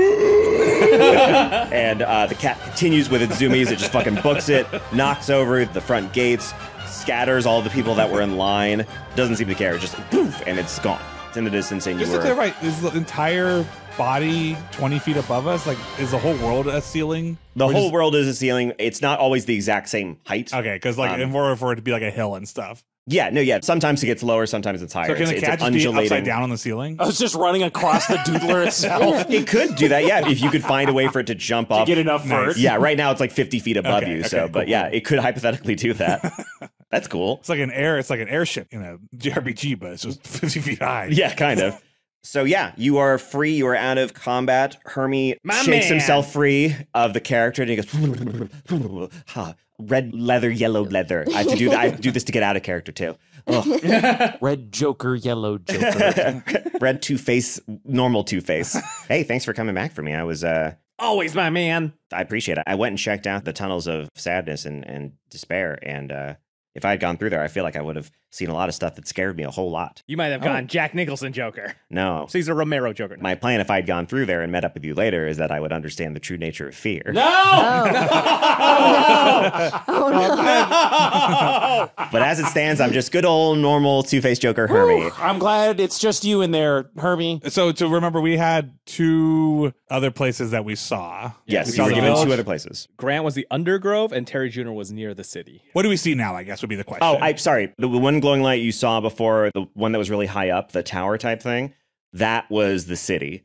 and the cat continues with its zoomies. It just fucking books it, knocks over the front gates, scatters all the people that were in line, doesn't seem to care, just poof, and it's gone. It's in the distance and just to clarify, is the entire body 20 feet above us? Is the whole world a ceiling? The whole world is a ceiling. It's not always the exact same height. Okay, because in order for it to be a hill and stuff. Yeah. Sometimes it gets lower, sometimes it's higher. So can the cat just be upside down on the ceiling? I was just running across the doodler itself. It could do that, yeah, if you could find a way for it to jump up. To get enough vert. Yeah, right now it's 50 feet above you. It could hypothetically do that. That's cool. It's like an airship in a JRPG, but it's just 50 feet high. Yeah, kind of. So yeah, you are free. You are out of combat. Hermie shakes himself free of the character, and he goes, red leather, yellow leather. I have to do that. I have to do this to get out of character too. Red Joker, yellow Joker. Red Two-Face, normal Two-Face. Hey, thanks for coming back for me. I was always my man. I appreciate it. I went and checked out the tunnels of sadness and despair, and if I had gone through there, I feel like I would have seen a lot of stuff that scared me a whole lot. You might have gone Jack Nicholson Joker. No. Cesar Romero Joker. My plan, if I had gone through there and met up with you later, is that I would understand the true nature of fear. No! Oh, no. But as it stands, I'm just good old normal Two-Face Joker Hermie. I'm glad it's just you in there, Hermie. So to remember, we had 2 other places that we saw. Yes, you were given 2 other places. Grant was the Undergrove, and Terry Jr. was near the city. What do we see now, I guess, would be the question. Oh, I'm sorry. The one glowing light you saw before, the one that was really high up, the tower type thing, that was the city.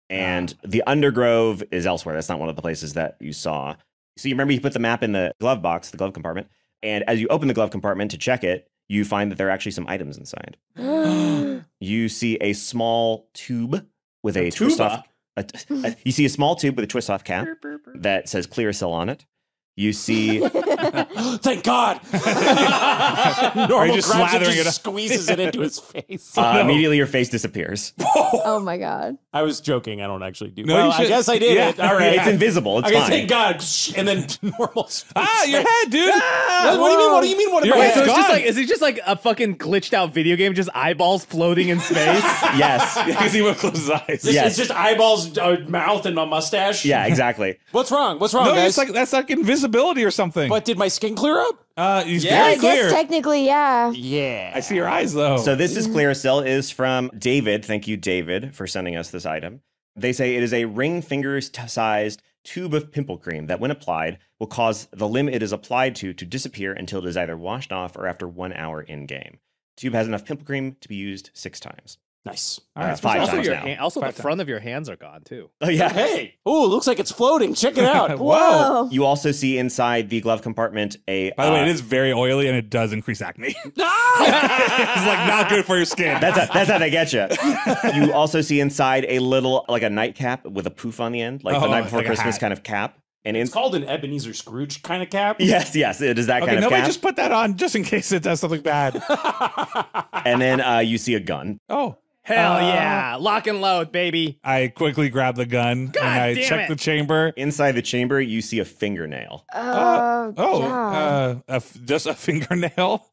And the Undergrove is elsewhere. That's not one of the places that you saw. So you remember you put the map in the glove box, the glove compartment, and as you open the glove compartment to check it, you find that there are actually some items inside. You see a small tube with a twist-off. You see a small tube with a twist-off cap that says Clearasil on it. You see... Thank God! Normal just slathering it, squeezes it into his face. Immediately your face disappears. Oh my God. I was joking. I don't actually do. No, well, I guess I did it. All right. It's invisible. It's fine. Thank God. And then normal space. Your head, dude. What do you mean? What do you mean? What your head's gone. Is it just a fucking glitched out video game, just eyeballs floating in space? Yes. Because he won't close his eyes. It's just eyeballs, mouth, and a mustache. Yeah, exactly. What's wrong? What's wrong, no, guys? That's like invisibility or something. But did my skin clear up? He's I very clear. guess technically, yeah. Yeah. I see your eyes, though. So this is Clearasil, is from David. Thank you, David, for sending us this item. They say it is a ring finger-sized tube of pimple cream that, when applied, will cause the limb it is applied to disappear until it is either washed off or after 1 hour in-game. The tube has enough pimple cream to be used 6 times. Nice. All right, 5 Also, times your now. also the front of your hands are gone too. Oh yeah. Hey. Oh, it looks like it's floating. Check it out. Whoa. You also see inside the glove compartment a. By the way, it is very oily and it does increase acne. It's like not good for your skin. That's how they get you. You also see inside a little, like a nightcap with a poof on the end, like the night before like a Christmas hat. kind of cap. And It's called an Ebenezer Scrooge kind of cap. yes, it is that Okay, kind of nobody cap. just put that on just in case it does something bad. And then you see a gun. Oh. Hell yeah. Lock and load, baby. I quickly grab the gun and I damn check it. the chamber. Inside the chamber, you see a fingernail. Just a fingernail?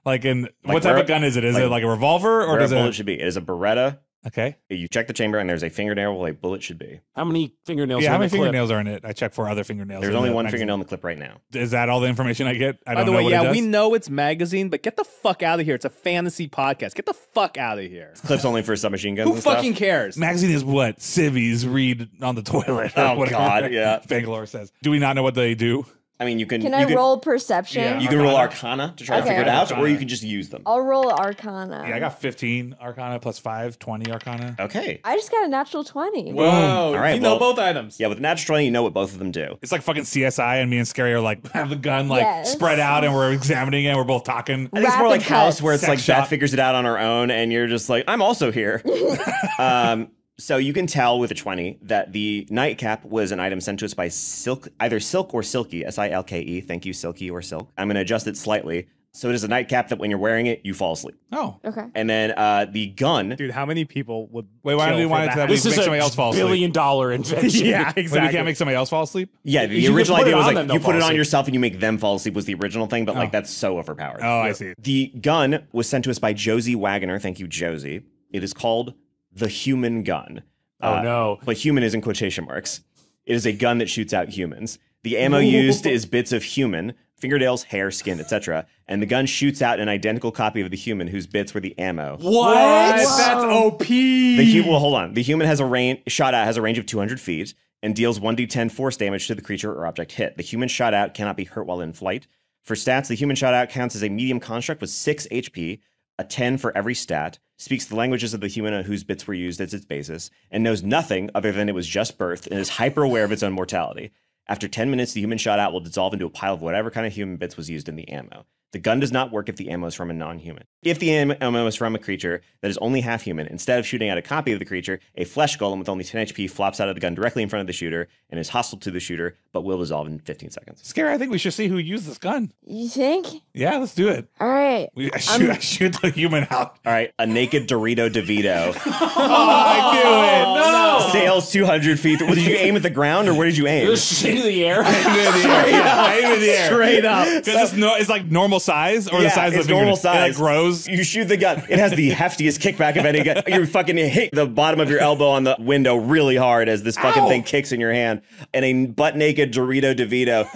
Like what type where- of gun is it? Is like it like a revolver or Where a does bullet it? should be. It is a Beretta. Okay. You check the chamber and there's a fingernail where a bullet should be. How many fingernails Yeah, are how in many the clip? fingernails are in it? I check for other fingernails. There's in only the one magazine. fingernail in the clip right now. Is that all the information I get? I By don't the know way, what it yeah, does. we know it's magazine, but get the fuck out of here. It's a fantasy podcast. Get the fuck out of here. Clip's only for submachine guns Who and stuff. fucking cares? Magazine is what civvies read on the toilet. or Oh, whatever God, yeah. Bangalore says. Do we not know what they do? I mean, you can. Can I roll perception? Yeah. You can roll Arcana to try to Okay. figure it out, Arcana. or you can just use them. I'll roll Arcana. Yeah, I got 15 Arcana plus 5, 20 Arcana. Okay. I just got a natural 20. Whoa. All right, you know well- both items. Yeah, with natural 20, you know what both of them do. It's like fucking CSI, and me and Scary are like have the gun like Yes. spread out, and we're examining it. And we're both talking. I think it's more like Rapid House, cuts. where it's Sex like shop. Beth figures it out on her own, and you're just like, I'm also here. So you can tell with a 20 that the nightcap was an item sent to us by Silk, either Silk or Silky, S-I-L-K-E. Thank you, Silky or Silk. I'm going to adjust it slightly. So it is a nightcap that when you're wearing it, you fall asleep. Oh, Okay. And then the gun. Dude, how many people would wait, why kill do we for want it to that? have This make is somebody else fall a asleep? billion-dollar invention. Yeah, Wait, exactly. we can't make somebody else fall asleep? Yeah, the You can original put it idea was on like them, they'll you put it fall on asleep. yourself and you make them fall asleep was the original thing, but like that's so overpowered. Oh, I see. The gun was sent to us by Josie Wagoner. Thank you, Josie. It is called the Human Gun. Oh, no. But human is in quotation marks. It is a gun that shoots out humans. The ammo used is bits of human, fingernails, hair, skin, etc. And the gun shoots out an identical copy of the human whose bits were the ammo. What? That's OP. Well, hold on. The human has a range of 200 feet and deals 1d10 force damage to the creature or object hit. The human shot out cannot be hurt while in flight. For stats, the human shot out counts as a medium construct with 6 HP, a 10 for every stat, speaks the languages of the human whose bits were used as its basis, and knows nothing other than it was just birthed and is hyper aware of its own mortality. After 10 minutes, the human shot out will dissolve into a pile of whatever kind of human bits was used in the ammo. The gun does not work if the ammo is from a non-human. If the ammo is from a creature that is only half human, instead of shooting at a copy of the creature, a flesh golem with only 10 HP flops out of the gun directly in front of the shooter and is hostile to the shooter, but will dissolve in 15 seconds. Scary, I think we should see who used this gun. You think? Yeah, let's do it. All right. I shoot the human out. All right, a naked Dorito DeVito. I knew it. No. Sails 200 feet. Did you aim at the ground or where did you aim? Just into the air. I aim in the air. Straight up. Because it's like normal size or the size of it's the finger? normal size. It like grows. You shoot the gun. It has the heftiest kickback of any gun. You fucking hit the bottom of your elbow on the window really hard as this fucking thing kicks in your hand. And a butt naked Dorito DeVito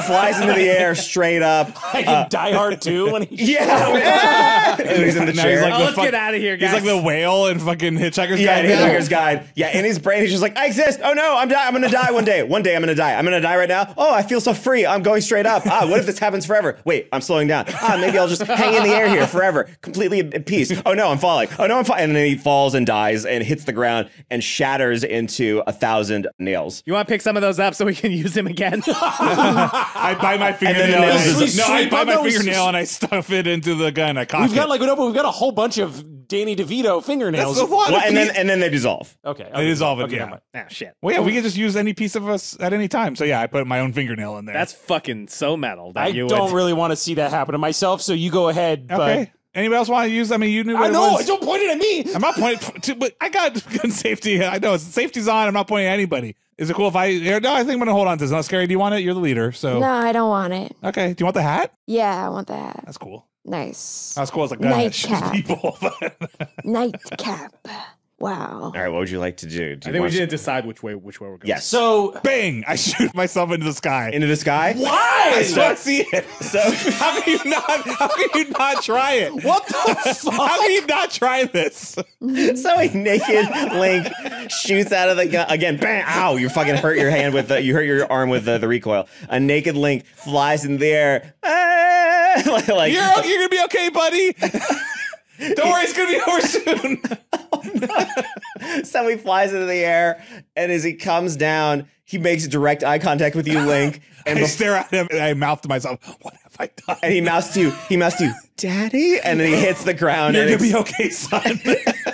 flies into the air straight up. Like in Die Hard 2 when he Yeah. And he's in the Now chair. he's like Let's get out of here, guys. He's like the whale in fucking Hitchhiker's Yeah, Guide. Hitchhiker's Guide. Yeah, in his brain, he's just like, I exist. Oh no, I'm gonna die one day. One day I'm gonna die. I'm gonna die right now. Oh, I feel so free. I'm going straight up. What if this happens forever? Wait, I'm slowing down. Maybe I'll just hang in the air here forever, completely at peace. Oh no, I'm falling. Oh no, I'm falling. And then he falls and dies and hits the ground and shatters into 1,000 nails. You want to pick some of those up so we can use him again? I bite my fingernail. then I bite my fingernail and I stuff it into the gun. I cock We've got it. we've got a whole bunch of Danny DeVito fingernails. That's a lot. Well, and then they dissolve. Okay. They dissolve it, Okay, yeah. never mind. Ah, shit. Well, yeah, we can just use any piece of us at any time. So yeah, I put my own fingernail in there. That's fucking so metal that I you don't would. really want to see that happen to myself, so you go ahead. okay. Anybody else want to use? I mean, you knew what I it know. was. Don't point it at me. I'm not pointing to, but I got gun safety. I know safety's on. I'm not pointing at anybody. Is it cool if I? No, I think I'm gonna hold on to this. Not scary. Do you want it? You're the leader. So No, I don't want it. okay. Do you want the hat? Yeah, I want that. That's cool. Nice. That's cool. It's a gun that shoots Nightcap. people. Nightcap. Wow. All right, what would you like to do? I think we didn't decide which way we're going. Yes. So Bang! I shoot myself into the sky. Into the sky? why? I still see it. So How can you not? How can you not try it? What the fuck? How can you not try this? So a naked Link shoots out of the gun again. Bang! Ow! You fucking hurt your hand with you hurt your arm with the recoil. A naked Link flies in the air. Like You're gonna be okay, buddy. Don't worry, it's going to be over soon. So he flies into the air, and as he comes down, he makes direct eye contact with you, Link. And I stare at him, and I mouth to myself, what have I done? And he mouths to you, Daddy? And then he hits the ground. You're going to be okay, son.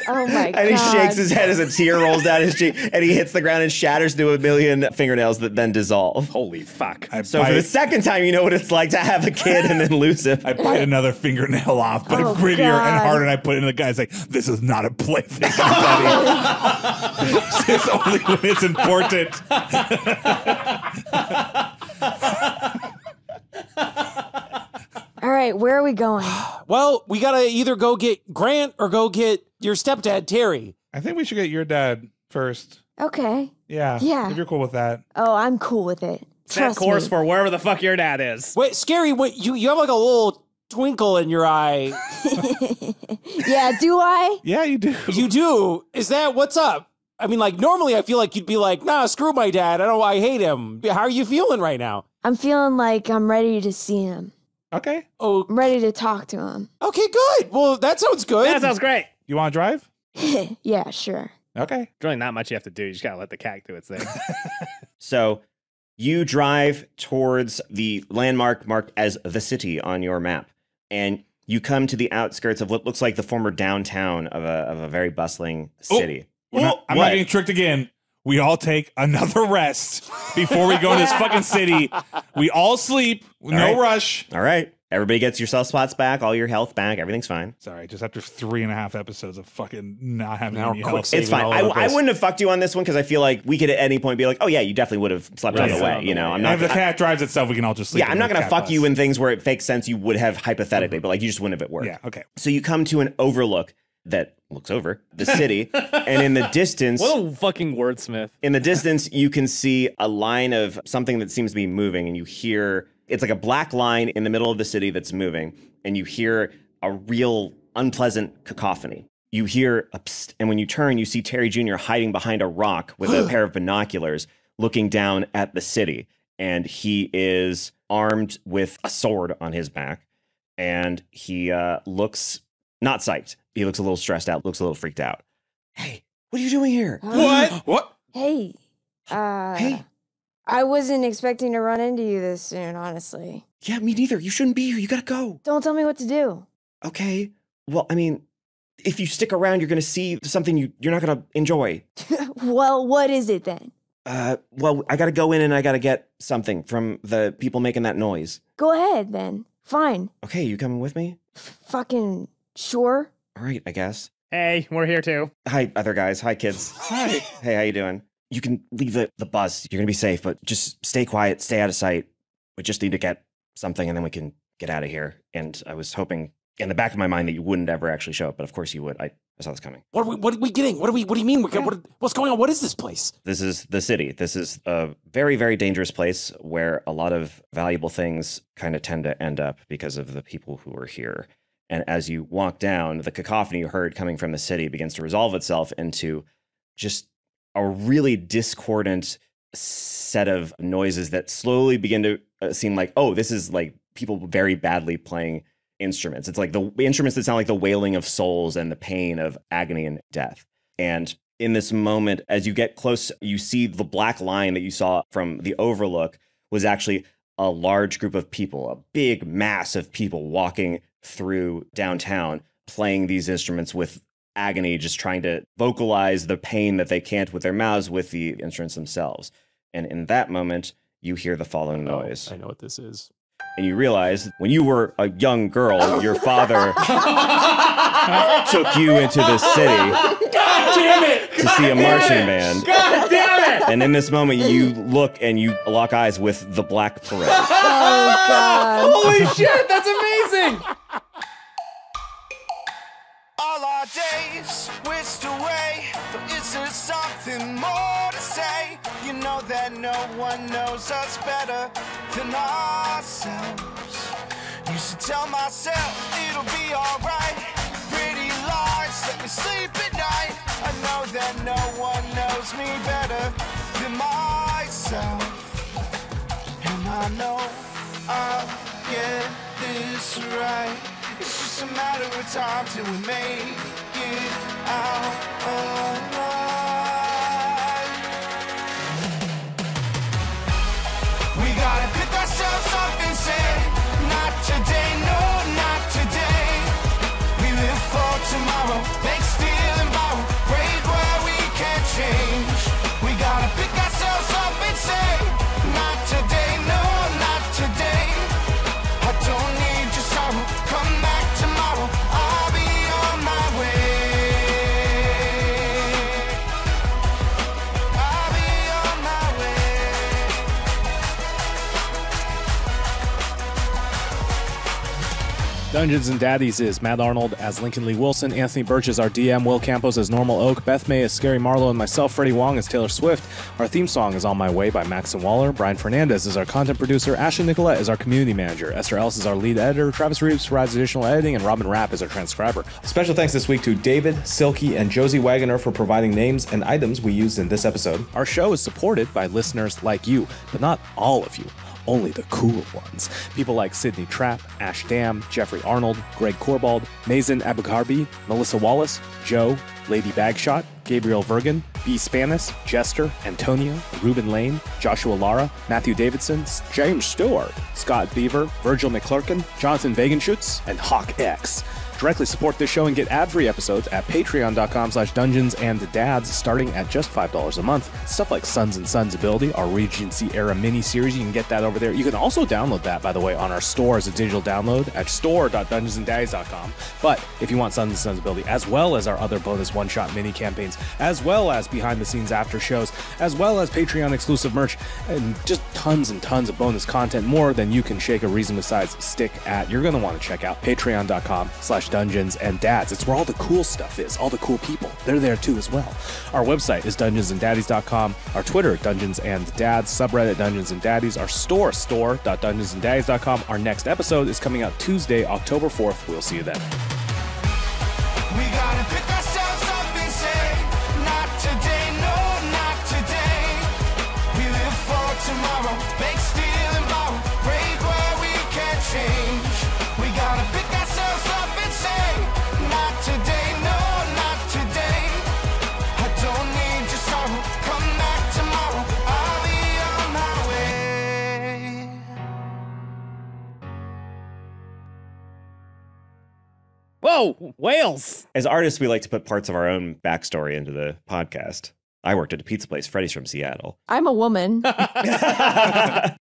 Oh my god. And he shakes his head as a tear rolls down his cheek, and he hits the ground and shatters to a million fingernails that then dissolve. Holy fuck. So for the second time, you know what it's like to have a kid and then lose him. I bite another fingernail off, but Oh, grittier God. and harder, and I put it in the guy's like, this is not a plaything, buddy. It's only when it's important. All right, where are we going? Well, we gotta either go get Grant or go get your stepdad, Terry. I think we should get your dad first. Okay. Yeah. Yeah. If you're cool with that. Oh, I'm cool with it. Set Trust course me. for wherever the fuck your dad is. Wait, Scary, wait, you have like a little twinkle in your eye. Yeah, do I? Yeah, you do. You do? Is that what's up? I mean, like, normally I feel like you'd be like, nah, screw my dad. I hate him. How are you feeling right now? I'm feeling like I'm ready to see him. Okay. Oh, I'm ready to talk to him. okay, good. Well, that sounds good. That sounds great. You want to drive? Yeah, sure. Okay. There's really not much you have to do. You just gotta let the cat do its thing. So you drive towards the landmark marked as the city on your map, and you come to the outskirts of what looks like the former downtown of a very bustling city. I'm not getting tricked again. We all take another rest before we go to this fucking city. We all sleep. No rush. All right. Everybody gets your self spots back, all your health back. Everything's fine. Sorry, just after 3.5 episodes of fucking not having Now any quick health. save. It's fine. all I over this. wouldn't have fucked you on this one because I feel like we could at any point be like, oh, yeah, you definitely would have slept on the way. You know, I'm And not. if the cat drives itself, we can all just sleep. Yeah, I'm in not the going to cat fuck you bus. in things where it makes sense you would have hypothetically, but like you just wouldn't have it work. Yeah, okay. So you come to an overlook that looks over the city, and in the distance, What a fucking wordsmith. in the distance, you can see a line of something that seems to be moving, and you hear it's like a black line in the middle of the city that's moving, and you hear a real unpleasant cacophony. You hear a psst, and when you turn, you see Terry Jr. hiding behind a rock with a pair of binoculars looking down at the city, and he is armed with a sword on his back, and he looks not psyched. He looks a little stressed out, looks a little freaked out. Hey, what are you doing here? What? Hey. Hey. I wasn't expecting to run into you this soon, honestly. Yeah, me neither. You shouldn't be here. You gotta go. Don't tell me what to do. Okay. Well, I mean, if you stick around, you're gonna see something you're not gonna enjoy. Well, what is it then? Well, I gotta go in and I gotta get something from the people making that noise. Go ahead then. Fine. Okay, you coming with me? Fucking sure. All right, I guess. Hey, we're here too. Hi, other guys. Hi, kids. Hi. Hey, how you doing? You can leave the bus. You're gonna be safe, but just stay quiet, stay out of sight. We just need to get something and then we can get out of here. And I was hoping in the back of my mind that you wouldn't ever actually show up, but of course you would. I saw this coming. What are we getting? What do you mean? What's going on? What is this place? This is the city. This is a very, very dangerous place where a lot of valuable things kind of tend to end up because of the people who are here. And as you walk down, the cacophony you heard coming from the city begins to resolve itself into just a really discordant set of noises that slowly begin to seem like, oh, this is like people very badly playing instruments. It's like the instruments that sound like the wailing of souls and the pain of agony and death. And in this moment, as you get close, you see the black line that you saw from the overlook was actually a large group of people, a big mass of people walking through downtown, playing these instruments with agony, just trying to vocalize the pain that they can't with their mouths with the instruments themselves. And in that moment, you hear the following noise. I know what this is. And you realize when you were a young girl, your father took you into the city God damn it! to see a marching band. God damn it! And in this moment, you look and you lock eyes with the Black Parade. Oh, God. Holy shit, that's amazing! All our days whisked away, but is there something more to say? You know that no one knows us better than ourselves. Used to tell myself it'll be alright. Pretty lies let me sleep at night. I know that no one knows me better than myself. And I know I'll get this right. It's just a matter of time till we make it out alive. We gotta pick ourselves up and say, not today, no, not today. We live for tomorrow, make, steal, and borrow, break where we can't change. We gotta pick ourselves up and say, not today, no, not today. I don't need your sorrow, come back tomorrow, I'll be on my way. I'll be on my way. Dungeons and Daddies is Matt Arnold as Lincoln Lee Wilson, Anthony Burch is our DM, Will Campos as Normal Oak, Beth May as Scary Marlowe, and myself, Freddie Wong, as Taylor Swift. Our theme song is On My Way by Maxton Waller. Brian Fernandes is our content producer. Ashley Nicollette is our community manager. Esther Ellis is our lead editor. Travis Reaves provides additional editing, and Robin Rapp is our transcriber. Special thanks this week to David, Silky, and Josie Wagoner for providing names and items we used in this episode. Our show is supported by listeners like you, but not all of you. Only the cool ones. People like Sydney Trapp, Ash Dam, Jeffrey Arnold, Greg Corbald, Mazen Abugarbi, Melissa Wallace, Joe, Lady Bagshot, Gabriel Vergen, B. Spanis, Jester, Antonio, Ruben Lane, Joshua Lara, Matthew Davidson, James Stewart, Scott Beaver, Virgil McClurkin, Jonathan Vagenschutz, and Hawk X. Directly support this show and get ad-free episodes at patreon.com/dungeonsanddads starting at just $5 a month. Stuff like Sons and Sons Ability, our Regency-era mini-series, you can get that over there. You can also download that, by the way, on our store as a digital download at store.dungeonsanddads.com. But if you want Sons and Sons Ability, as well as our other bonus one-shot mini-campaigns, as well as behind-the-scenes after shows, as well as Patreon-exclusive merch, and just tons and tons of bonus content, more than you can shake a reasonably sized stick at, you're going to want to check out patreon.com/Dungeons and Dads. It's where all the cool stuff is, all the cool people. They're there too as well. Our website is dungeonsanddaddies.com, our Twitter, Dungeons and Dads, subreddit Dungeons and Daddies, our store.dungeonsanddaddies.com. Our next episode is coming out Tuesday, October 4th. We'll see you then. We gotta pick ourselves up and say, not today, no, not today. We live for tomorrow, make, steal, and borrow, break where we can't change. We gotta pick ourselves up and say, not today, no, not today. I don't need your sorrow, come back tomorrow, I'll be on my way. Whoa, whales! As artists, we like to put parts of our own backstory into the podcast. I worked at a pizza place. Freddie's from Seattle. I'm a woman.